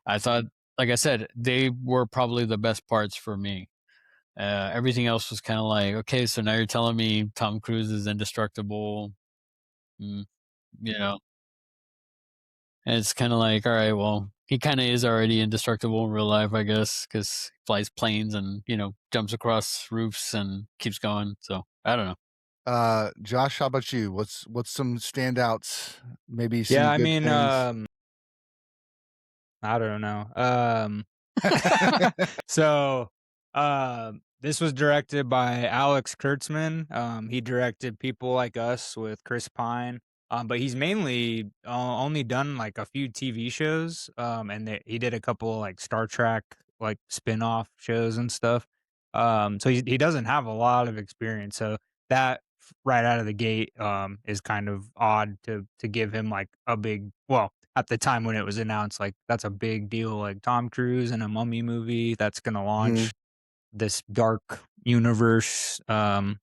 I thought, like I said, they were probably the best parts for me. Everything else was kind of like, okay, so now you're telling me Tom Cruise is indestructible, mm, you know, and it's kind of like, all right, well, he kind of is already indestructible in real life, I guess, because he flies planes and jumps across roofs and keeps going. So I don't know. Josh, how about you? What's some standouts? Maybe Yeah, some I good mean, things. I don't know. So, this was directed by Alex Kurtzman. He directed People Like Us with Chris Pine. But he's mainly only done like a few TV shows. And he did a couple like Star Trek like spin-off shows and stuff. So he doesn't have a lot of experience. So that right out of the gate is kind of odd to give him like a big, well, at the time when it was announced, like, that's a big deal, like, Tom Cruise in a Mummy movie that's gonna Mhm. launch this dark universe, along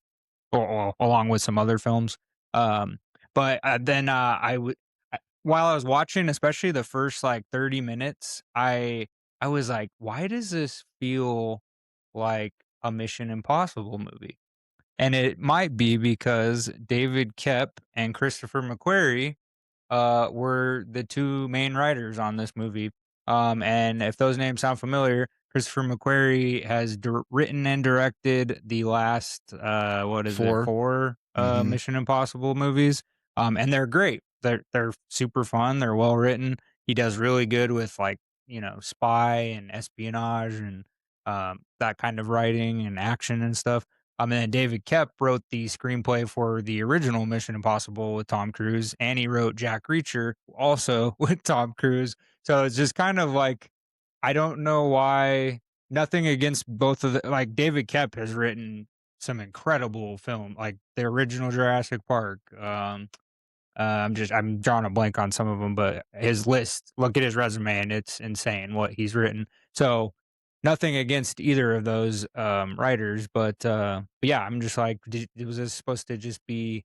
with some other films, but, then, while I was watching, especially the first, like, 30 minutes, I was like, "Why does this feel like a Mission Impossible movie?" And it might be because David Koepp and Christopher McQuarrie were the two main writers on this movie. And if those names sound familiar, Christopher McQuarrie has written and directed the last, what is it, 4. four Mhm. Mission Impossible movies. And they're great. They're super fun. They're well written. He does really good with like spy and espionage and that kind of writing and action and stuff. And then David Koepp wrote the screenplay for the original Mission Impossible with Tom Cruise, and he wrote Jack Reacher also with Tom Cruise. So it's just kind of like I don't know why. Nothing against both of the like David Koepp has written some incredible film, like the original Jurassic Park. I'm drawing a blank on some of them, but his list. Look at his resume, and it's insane what he's written. So nothing against either of those writers, but yeah, I'm just like, was this supposed to just be?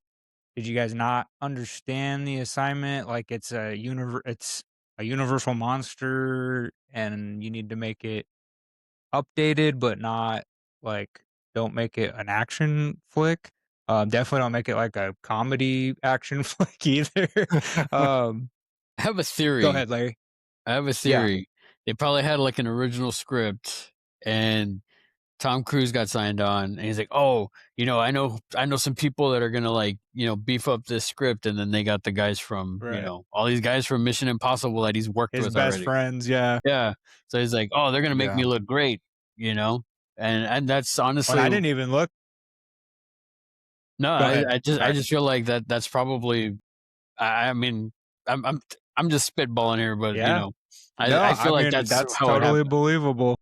Did you guys not understand the assignment? Like it's a universal monster, and you need to make it. updated, but not like don't make it an action flick. Definitely don't make it like a comedy action flick either. um, I have a Go theory. ahead, Larry. I have a Yeah, theory. They probably had like an original script, and Tom Cruise got signed on, and he's like, "Oh, I know some people that are gonna like, beef up this script," and then they got the guys from, right. all these guys from Mission Impossible that he's worked His with best already. friends, yeah. Yeah, so he's like, "Oh, they're gonna make Yeah. me look great," you know, and that's When I honestly didn't even look. no, Go I, ahead. I just I Sorry. just feel like that's probably I mean I'm just spitballing here, but Yeah. No, I I feel like mean that's that's how it totally happened. believable.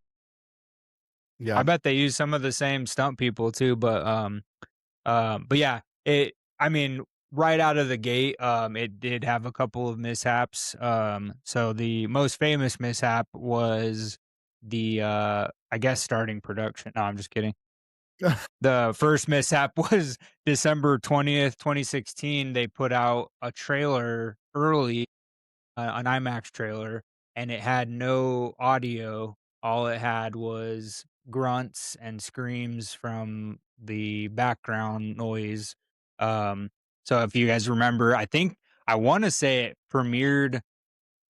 I Yeah. bet they use some of the same stunt people too, but yeah, I mean, right out of the gate, it did have a couple of mishaps. So the most famous mishap was I guess starting production. No, I'm just kidding. The first mishap was December 20th, 2016. They put out a trailer early, an IMAX trailer, and it had no audio. All it had was grunts and screams from the background noise. Um, so if you guys remember, I want to say it premiered,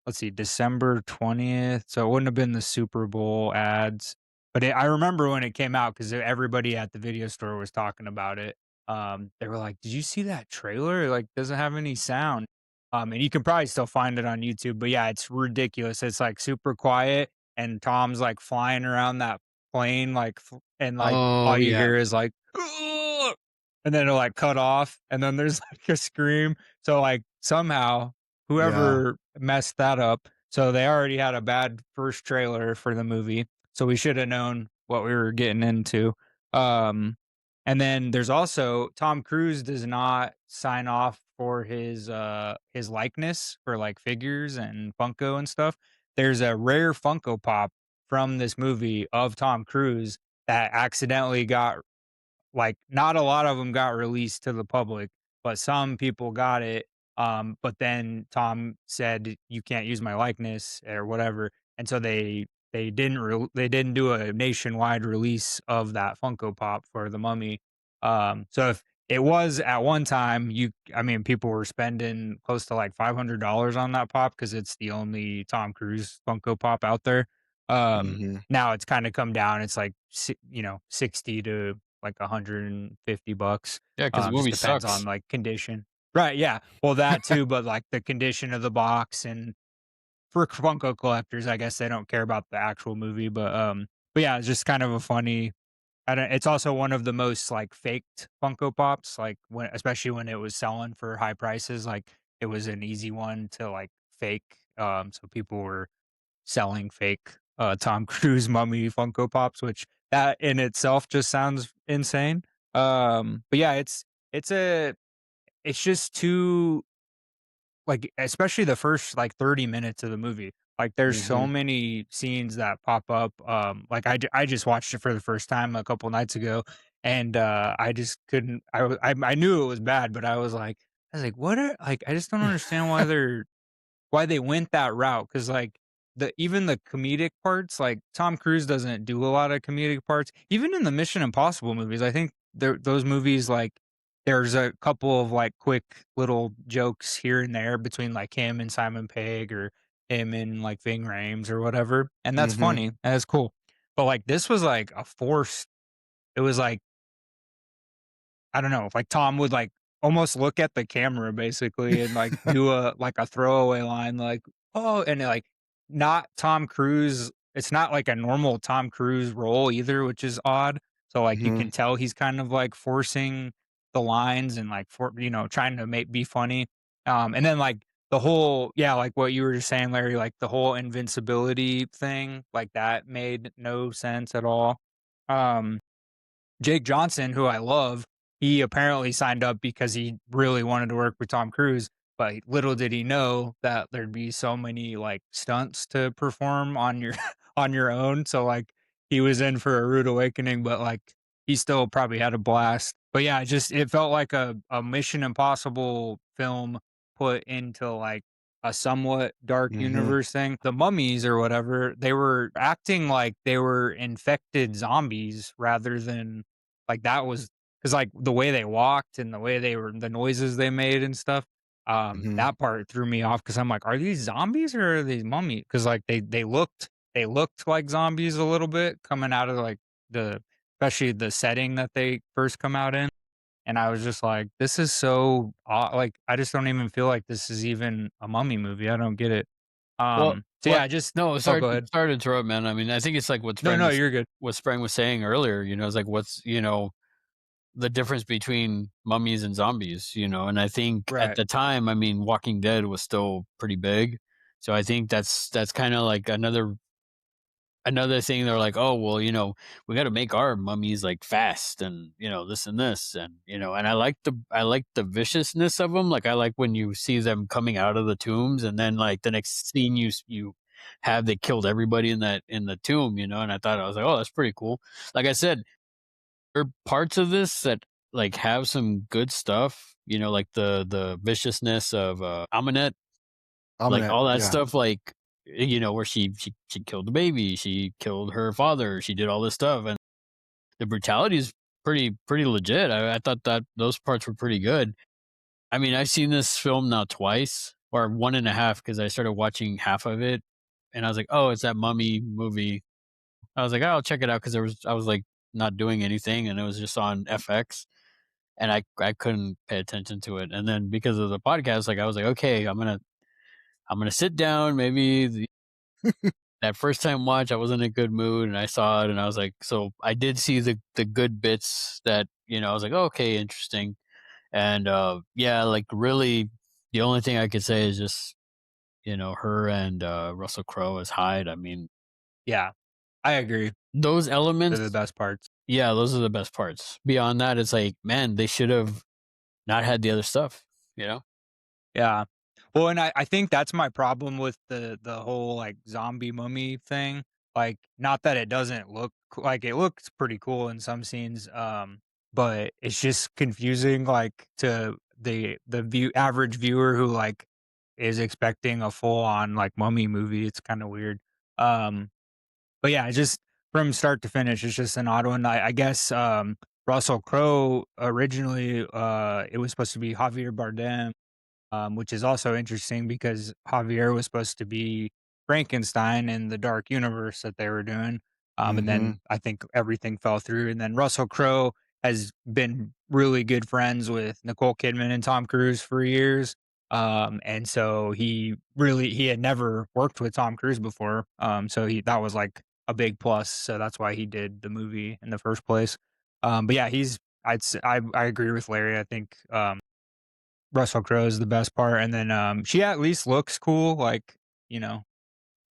let's see, December 20th. So it wouldn't have been the Super Bowl ads, but I remember when it came out because everybody at the video store was talking about it. They were like, "Did you see that trailer? It, like, doesn't have any sound." And you can probably still find it on YouTube, but yeah, it's ridiculous. It's like super quiet, and Tom's like flying around that plane, like, and like Oh all you yeah. hear is like, "Ugh!" And then it'll like cut off, and then there's like a scream. So like somehow Yeah. whoever messed that up. So they already had a bad first trailer for the movie. So we should have known what we were getting into. Um, and then there's also Tom Cruise does not sign off for his likeness for like figures and Funko and stuff. There's a rare Funko Pop from this movie of Tom Cruise that accidentally got, like, not a lot of them got released to the public, but some people got it, but then Tom said, "You can't use my likeness," or whatever, and so they didn't do a nationwide release of that Funko Pop for the Mummy. So if it was at one time, I mean, people were spending close to, like, $500 on that pop because it's the only Tom Cruise Funko Pop out there. Mhm. Now it's kinda come down, it's like 60 to like 150 bucks. Yeah, because the Just movie depends on sucks. like condition. Right, yeah. Well, that too, but like the condition of the box, and for Funko collectors, I guess they don't care about the actual movie, but yeah, it's just kind of a funny. I don't, it's also one of the most like faked Funko Pops, like when, especially when it was selling for high prices, like it was an easy one to like fake. So people were selling fake, Tom Cruise Mummy Funko Pops, which that in itself just sounds insane. But yeah, it's a it's just too, like, especially the first like 30 minutes of the movie. Like there's so Mhm. many scenes that pop up. Like I just watched it for the first time a couple nights ago, and I just couldn't. I knew it was bad, but I was like, what are, like, I just don't understand why they went that route, because like even the comedic parts, like Tom Cruise doesn't do a lot of comedic parts. Even in the Mission Impossible movies, I think those movies, like, there's a couple of like quick little jokes here and there between like him and Simon Pegg, or him and like Ving Rhames or whatever, and that's Mhm. funny and that's cool. But like this was like a forced. It was like, I don't know, like Tom would like almost look at the camera basically and like do a throwaway line like, "Oh," and like not Tom Cruise. It's not like a normal Tom Cruise role either, which is odd. So like you Mhm. can tell he's kind of like forcing the lines and like trying to make be funny. And then like the whole, yeah, like what you were just saying, Larry, like the whole invincibility thing, like that made no sense at all. Um Jake Johnson, who I love, he apparently signed up because he really wanted to work with Tom Cruise, but little did he know that there'd be so many like stunts to perform on your on your own. So like he was in for a rude awakening, but like he still probably had a blast. But yeah, it felt like a Mission Impossible film put into like a somewhat dark Mhm. universe thing. The Mummies or whatever, they were acting like they were infected zombies rather than like that was because like the way they walked and the way they were the noises they made and stuff. Mhm. That part threw me off because I'm like, are these zombies or are these mummies? Because like they looked like zombies a little bit coming out of like the especially the setting that they first come out in. And I was just like, "This is so aw like, I just don't even feel like this is even a mummy movie, I don't get it." Well, So yeah, what? I just No, Oh, go ahead. sorry to interrupt, man. I mean, I think it's like No, no, you're good. what Sprang was saying earlier. You know, it's like what's the difference between mummies and zombies. You know, and I think at Right. the time, I mean, Walking Dead was still pretty big, so I think that's kind of like another thing. They're like, oh well, we got to make our mummies like fast and this and this and and I like the viciousness of them. Like I like when you see them coming out of the tombs and then like the next scene you have they killed everybody in the tomb, and I was like, oh, that's pretty cool. Like I said, there are parts of this that like have some good stuff, like the viciousness of Aminet, like Ominette, all that yeah. stuff, like where she killed the baby, she killed her father, she did all this stuff, and the brutality is pretty legit. I thought that those parts were pretty good. I mean, I've seen this film now twice or one and a half because I started watching half of it, and I was like, oh, it's that mummy movie. I was like, oh, I'll check it out because I was like not doing anything, and it was just on FX, and I couldn't pay attention to it. And then because of the podcast, like I was like, okay, I'm gonna sit down. Maybe that first time watch, I was in a good mood, and I saw it, and I was like, so I did see the good bits that I was like, oh, okay, interesting, and yeah, like really, the only thing I could say is just her and Russell Crowe as Hyde. I mean, Yeah, I agree. those They're the elements, best parts. yeah, those are the best parts. Beyond that, it's like, man, they should have not had the other stuff, you know? Yeah. Well, and I think that's my problem with the whole, like, zombie mummy thing. Like, not that it doesn't look like, it looks pretty cool in some scenes, but it's just confusing, like, to the average viewer who, like, is expecting a full-on, like, mummy movie. It's kinda weird. Um, but yeah, it's just from start to finish, it's just an odd one. I guess, Russell Crowe originally, it was supposed to be Javier Bardem, which is also interesting because Javier was supposed to be Frankenstein in the dark universe that they were doing. And Mhm. then I think everything fell through. And then Russell Crowe has been really good friends with Nicole Kidman and Tom Cruise for years. And so he had never worked with Tom Cruise before. So that was like a big plus. So that's why he did the movie in the first place. But yeah, I agree with Larry. I think Russell Crowe is the best part, and then, she at least looks cool, like, you know,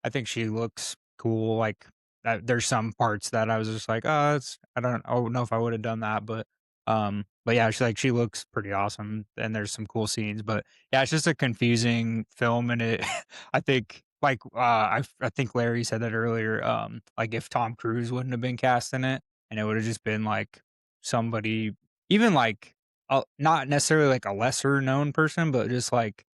I think she looks cool, like, there's some parts that I was just like, "Oh, it's I don't know if I would've done that," but yeah, she looks pretty awesome, and there's some cool scenes, but yeah, it's just a confusing film, and it I think, like, I think Larry said that earlier, like, if Tom Cruise wouldn't have been cast in it, and it would've just been, like, somebody even, like, not necessarily, like, a lesser known person, but just, like,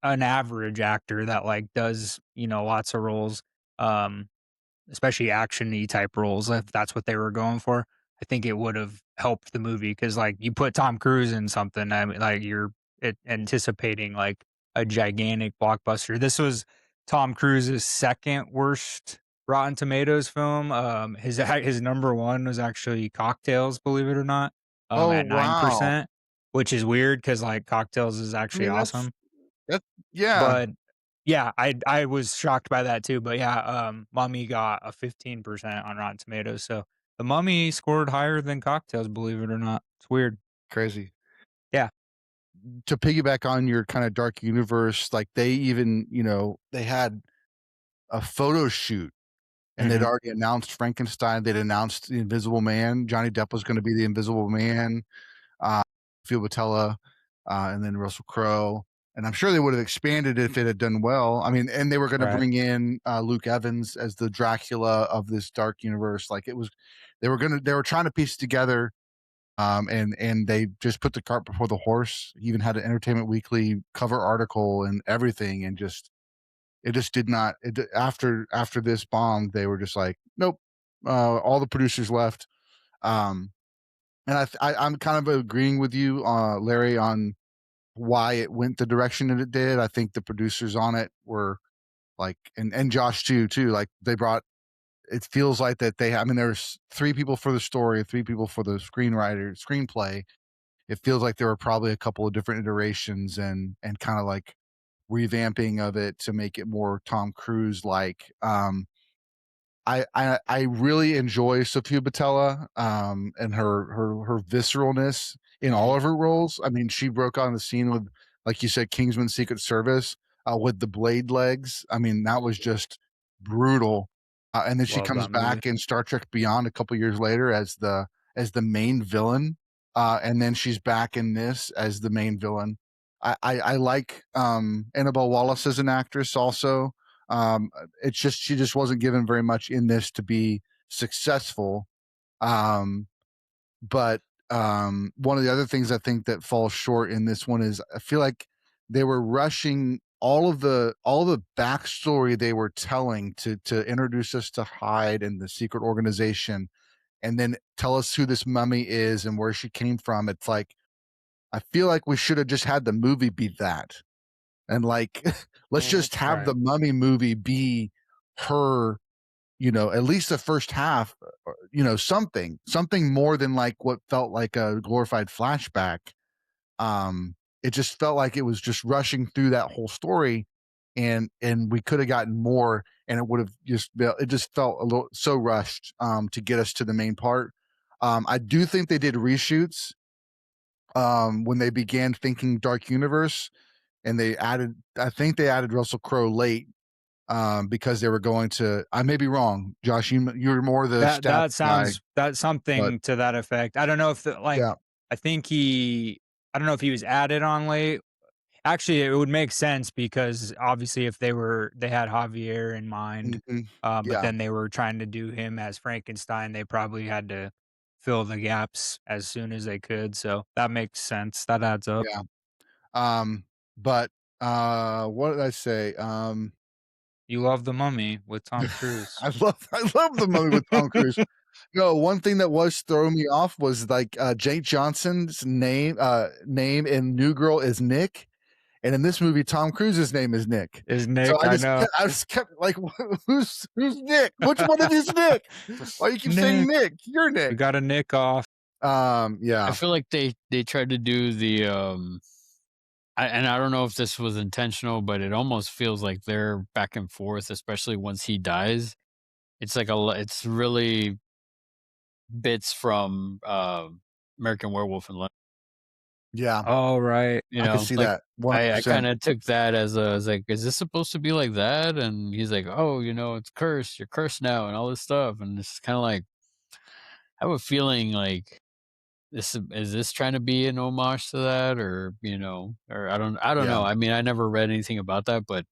an average actor that, like, does, lots of roles, um, especially action-y type roles, if that's what they were going for. I think it would've helped the movie because, like, you put Tom Cruise in something, I mean, like, you're anticipating, like, a gigantic blockbuster. This was Tom Cruise's 2nd worst Rotten Tomatoes film, his number 1 was actually Cocktails, believe it or not, Oh, at wow. 9%, which is weird because like, Cocktails is I actually mean, awesome. that yeah. But yeah, I was shocked by that too, but yeah, Mummy got a 15% on Rotten Tomatoes, so The Mummy scored higher than Cocktails, believe it or not. It's weird. Crazy. Yeah. To piggyback on your kinda dark universe, like, they even, they had a photo shoot, and they'd Mhm. already announced Frankenstein, they'd announced The Invisible Man, Johnny Depp was gonna be the Invisible Man, uh, Phil Botella, and then Russell Crowe, and I'm sure they would've expanded if it had done well. I mean, and they were gonna Right. bring in, Luke Evans as the Dracula of this dark universe, like, they were trying to piece together, And they just put the cart before the horse. He even had an Entertainment Weekly cover article and everything, and just it just did not. After this bombed, they were just like, nope. All the producers left. Um, and I'm kind of agreeing with you, Larry, on why it went the direction that it did. I think the producers on it were like, and Josh too. Like they brought. It feels like that they. I mean, there's three people for the story, three people for the screenplay. It feels like there were probably a couple of different iterations and kind of like revamping of it to make it more Tom Cruise like. I really enjoy Sophia Boutella, and her visceralness in all Mhm. of her roles. I mean, she broke on the scene with, like you said, Kingsman Secret Service, with the blade legs. I mean, that was just brutal. And then she Love comes that movie. back in Star Trek Beyond a couple years later as the main villain, and then she's back in this as the main villain. I like Annabelle Wallace as an actress also. It's just she just wasn't given very much in this to be successful. Um, but one of the other things I think that falls short in this one is I feel like they were rushing all the backstory they were telling to introduce us to Hyde and the secret organization, and then tell us who this mummy is and where she came from. It's like I feel like we should have just had the movie be that. And like, let's Mhm. just have Right. the mummy movie be her, at least the first half, something more than like what felt like a glorified flashback. It just felt like it was just rushing through that whole story, and we could have gotten more, and it would have it just felt a little so rushed to get us to the main part. I do think they did reshoots when they began thinking Dark Universe, and I think they added Russell Crowe late, because they were going to. I may be wrong, Josh. You're more the That stats that guy, sounds that's but something to that effect. I don't know if yeah. I think I don't know if he was added on late. Actually, it would make sense because obviously if they had Javier in mind, Mhm. but Yeah, then they were trying to do him as Frankenstein, they probably had to fill the gaps as soon as they could, so that makes sense, that adds up. yeah. But, what did I say? You love The Mummy with Tom Cruise. I love the movie with Tom Cruise. No, one thing that was throwing me off was, like, Jake Johnson's name in New Girl is Nick, and in this movie, Tom Cruise's name is Nick. Is So Nick, I know. I just kept like, who's Nick? Which one of you's Nick? Why you keep saying Nick, Nick? You're we Nick. got a Nick off. I Yeah, feel like they tried to do the and I don't know if this was intentional, but it almost feels like they're back and forth, especially once he dies. It's like it's really bits from American Werewolf in London. yeah, Oh, right. You I could know, see like that I 100%. kind of took that as a as like, is this supposed to be like that? And he's like, oh, it's cursed. You're cursed now, and all this stuff. And it's kind of like I have a feeling like is this trying to be an homage to that, or or I don't Yeah, know. I mean, I never read anything about that, but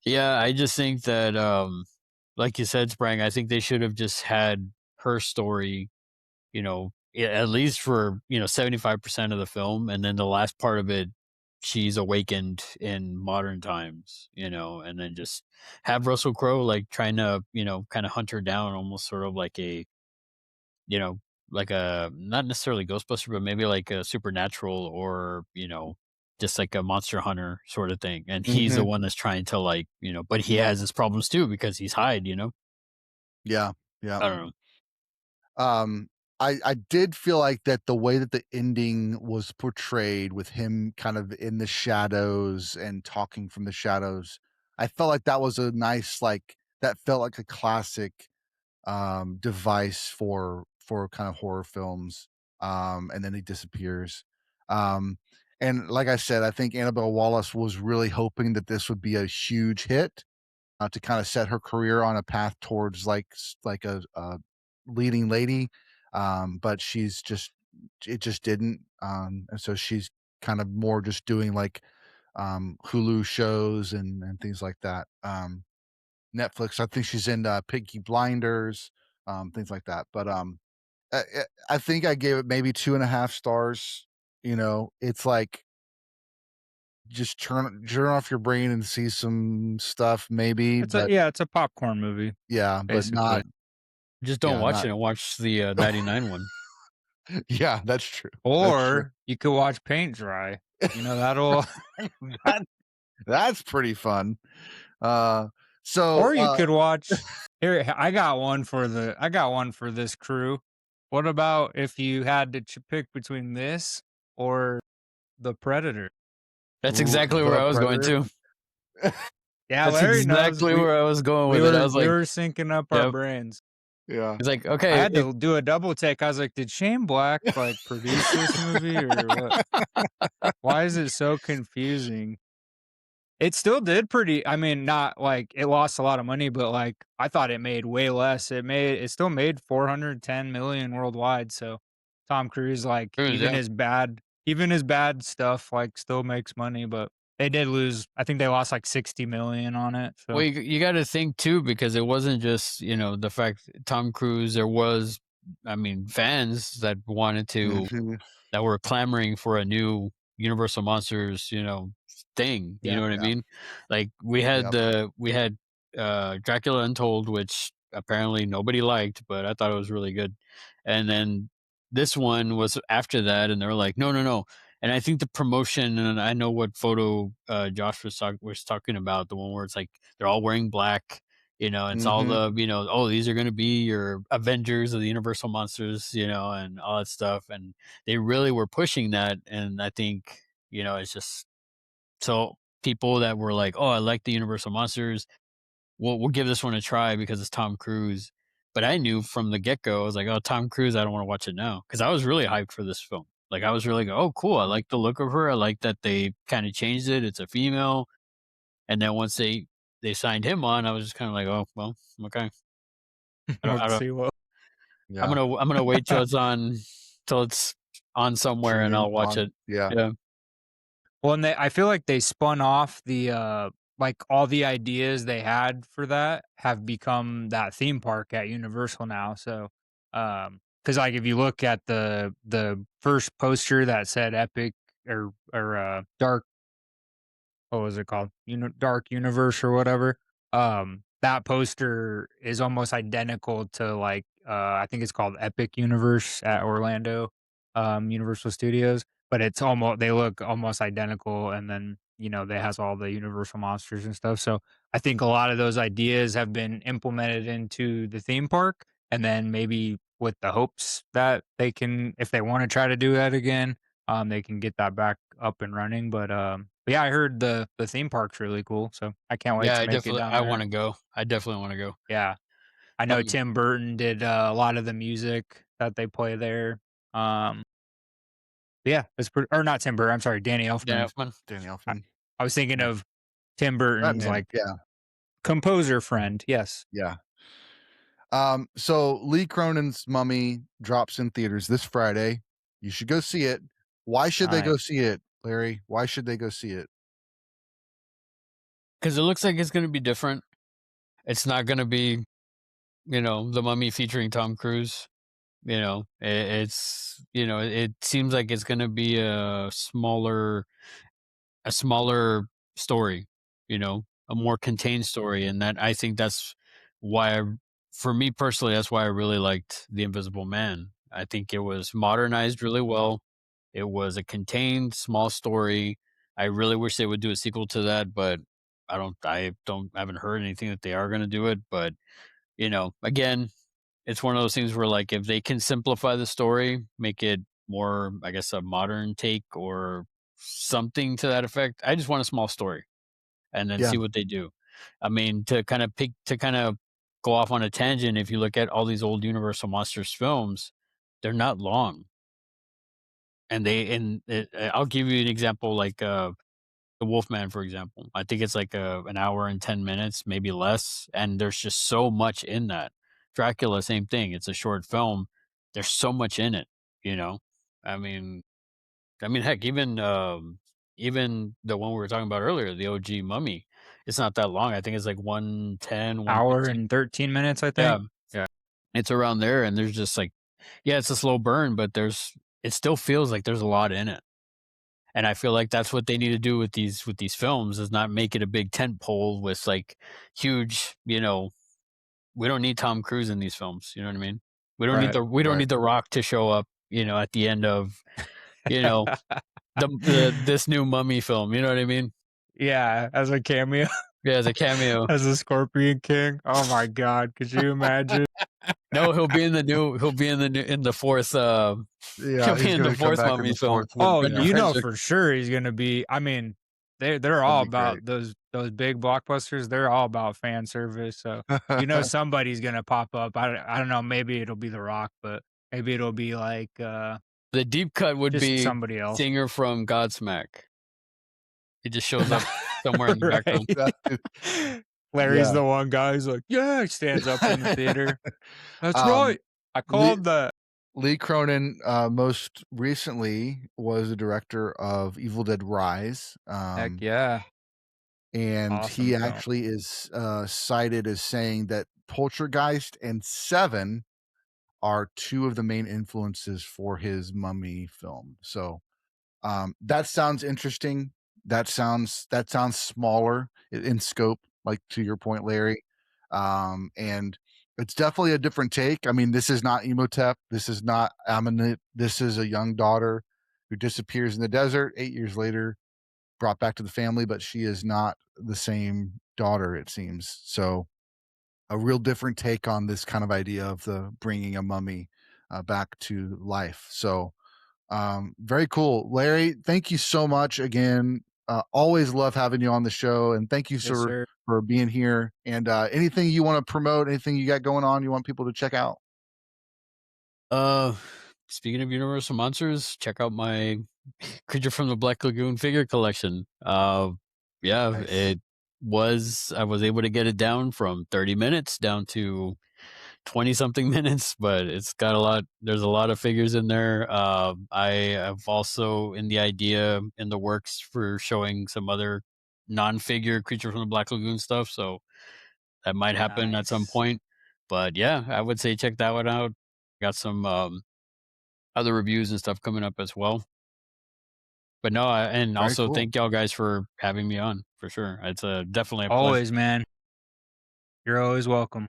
yeah, I just think that like you said, Sprang, I think they should have just had her story, at least for 75% of the film, and then the last part of it, she's awakened in modern times, and then just have Russell Crowe like trying to kind of hunt her down, almost sort of like a you know, like a not necessarily Ghostbuster, but maybe like a Supernatural, or just like a Monster Hunter sort of thing. And he's the mhm, one that's trying to like but he has his problems too because he's Hyde. yeah, yeah. I don't know. Um, I did feel like that the way that the ending was portrayed with him kind of in the shadows and talking from the shadows, I felt like that was a nice, like that felt like a classic, device for kind of horror films, and then he disappears. Um, and like I said, I think Annabelle Wallace was really hoping that this would be a huge hit, to kinda set her career on a path towards, like, like a leading lady, but she's just it just didn't, and so she's kind of more just doing, like, Hulu shows and things like that. Netflix, I think she's in, Peaky Blinders, things like that, but, I think I gave it maybe 2.5 stars. You know, it's like just turn off your brain and see some stuff maybe, It's but it's a popcorn movie, yeah, but basically. not Just don't yeah, watch not it and watch the 99 one. yeah, that's true. That's true. Or you could watch paint dry. You know, that'll That that's pretty fun. So, or you could watch here, I got one for this crew. What about if you had to pick between this or The Predator? That's exactly where The I was going Predator? to. Yeah, That's Larry knows. exactly where I was going We with it. I were was like, syncing up our yep. brains. Yeah. It's like, I okay, had to do a double take. I was like, did Shane Black like produce this movie or what? Why is it so confusing? It still did pretty. I mean, not like it lost a lot of money, but like I thought it made way less. It still made 410 million worldwide. So Tom Cruise, like yeah. even his bad stuff, like still makes money. But they did lose. I think they lost like 60 million on it. So Well, you got to think too, because it wasn't just the fact Tom Cruise. There was, I mean, fans that wanted to Mhm. that were clamoring for a new Universal Monsters, thing. You yeah, know what I Yeah. mean? Like Yep. we had Dracula Untold, which apparently nobody liked, but I thought it was really good. And then this one was after that, and they were like, no, no, no. And I think the promotion, and I know what photo Josh was talking about, the one where it's like they're all wearing black. It's all Mhm. oh, these are going to be your Avengers of the Universal Monsters, and all that stuff. And they really were pushing that. And I think, it's just so people that were like, oh, I like the Universal Monsters, we'll give this one a try because it's Tom Cruise. But I knew from the get go, I was like, oh, Tom Cruise, I don't want to watch it now. Because I was really hyped for this film. Like, I was really, oh, cool. I like the look of her. I like that they kind of changed it. It's a female. And then once they signed him on, I was just kind of like, oh, well, okay. I let's don't, see what. Yeah. I'm gonna wait till it's on somewhere and Streaming I'll watch on it. yeah. Yeah. Well, and I feel like they spun off like all the ideas they had for that have become that theme park at Universal now. So, because like if you look at the first poster that said Epic or Dark, what was it called? Dark Universe or whatever. That poster is almost identical to like I think it's called Epic Universe at Orlando, Universal Studios, but they look almost identical, and then they has all the Universal monsters and stuff. So I think a lot of those ideas have been implemented into the theme park, and then maybe with the hopes that they can, if they want to try to do that again, they can get that back up and running. But yeah, I heard the theme park's really cool, so I can't wait Yeah, to make it down I there. want to go. I definitely want to go. Yeah, I know Um, Tim Burton did a lot of the music that they play there. Um, yeah, it's pretty, or not Tim Burton. I'm sorry, Danny Dan Elfman. Elfman. Danny I, Elfman. I was thinking Yeah. of Tim Burton's Batman. like Yeah. composer friend. Yes. Yeah. So Lee Cronin's Mummy drops in theaters this Friday. You should go see it. Why should they go Nice. see it, Larry? Why should they go see it? Because it looks like it's going to be different. It's not going to be, the Mummy featuring Tom Cruise. It seems like it's going to be a smaller story, a more contained story. And that, I think that's why, for me personally, that's why I really liked The Invisible Man. I think it was modernized really well. It was a contained small story. I really wish they would do a sequel to that, but I haven't heard anything that they are going to do it. But, again, it's one of those things where, like, if they can simplify the story, make it more, I guess, a modern take or something to that effect. I just want a small story and then Yeah. see what they do. I mean, to kind of go off on a tangent, if you look at all these old Universal Monsters films, they're not long. And I'll give you an example, like the Wolfman, for example. I think it's like an hour and 10 minutes, maybe less, and there's just so much in that. Dracula, same thing. It's a short film. There's so much in it. You know, I mean, heck, even the one we were talking about earlier, the OG Mummy, it's not that long. I think it's like 110, Hour 115. and 13 minutes, I Yeah, think. yeah, it's around there, and there's just like yeah, it's a slow burn, but it still feels like there's a lot in it. And I feel like that's what they need to do with these films, is not make it a big tent pole with like huge, we don't need Tom Cruise in these films. You know what I mean? Right. We don't Right. need The Rock to show up, at the end of, you know, this new Mummy film. You know what I mean? Yeah, as a cameo, Yeah, as a cameo. as a Scorpion King. Oh my God, could you imagine? No, he'll be in the fourth. Yeah, He'll be he's in the gonna come fourth back in Mummy the film. fourth with Oh, Brendan you know Fraser. for sure he's gonna be. I mean, they're That'd all be great. about those big blockbusters. They're all about fan service. So somebody's gonna pop up. I don't know. Maybe it'll be The Rock, but maybe it'll be like The deep cut would just be somebody else. singer from Godsmack. He just shows up somewhere in the background. Larry's Yeah. the one guy who's like, yeah, he stands up in the theater. That's Um, right. I called that. Lee Cronin, most recently was the director of Evil Dead Rise. Heck yeah. And Awesome he film. actually is cited as saying that Poltergeist and Seven are two of the main influences for his Mummy film. So that sounds interesting. That sounds smaller in scope, like to your point, Larry. And it's definitely a different take. I mean, this is not Emotep. This is not Aminet. This is a young daughter who disappears in the desert 8 years later, brought back to the family, but she is not the same daughter, it seems. So a real different take on this kind of idea of the bringing a mummy back to life. So very cool. Larry, thank you so much again. Always love having you on the show, and thank you, Yes, sir, sir. for being here. And anything you want to promote, anything you got going on, you want people to check out? Speaking of Universal Monsters, check out my Creature from the Black Lagoon figure collection. Yeah, Nice. I was able to get it down from 30 minutes down to 20 something minutes, but it's got there's a lot of figures in there. I have also in the works for showing some other non-figure Creature from the Black Lagoon stuff, so that might happen at some Nice. point. But yeah, I would say check that one out. Got some other reviews and stuff coming up as well. But no, and Very also cool. thank y'all guys for having me on, for sure. It's definitely a pleasure. Always, man. You're always welcome.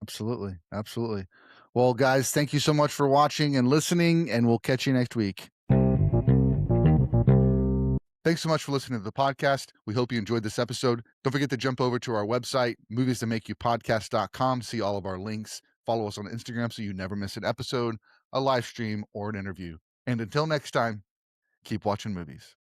Absolutely. Absolutely. Well, guys, thank you so much for watching and listening, and we'll catch you next week. Thanks so much for listening to the podcast. We hope you enjoyed this episode. Don't forget to jump over to our website, moviesthatmakeyoupodcast.com, to see all of our links. Follow us on Instagram so you never miss an episode, a live stream, or an interview. And until next time, keep watching movies.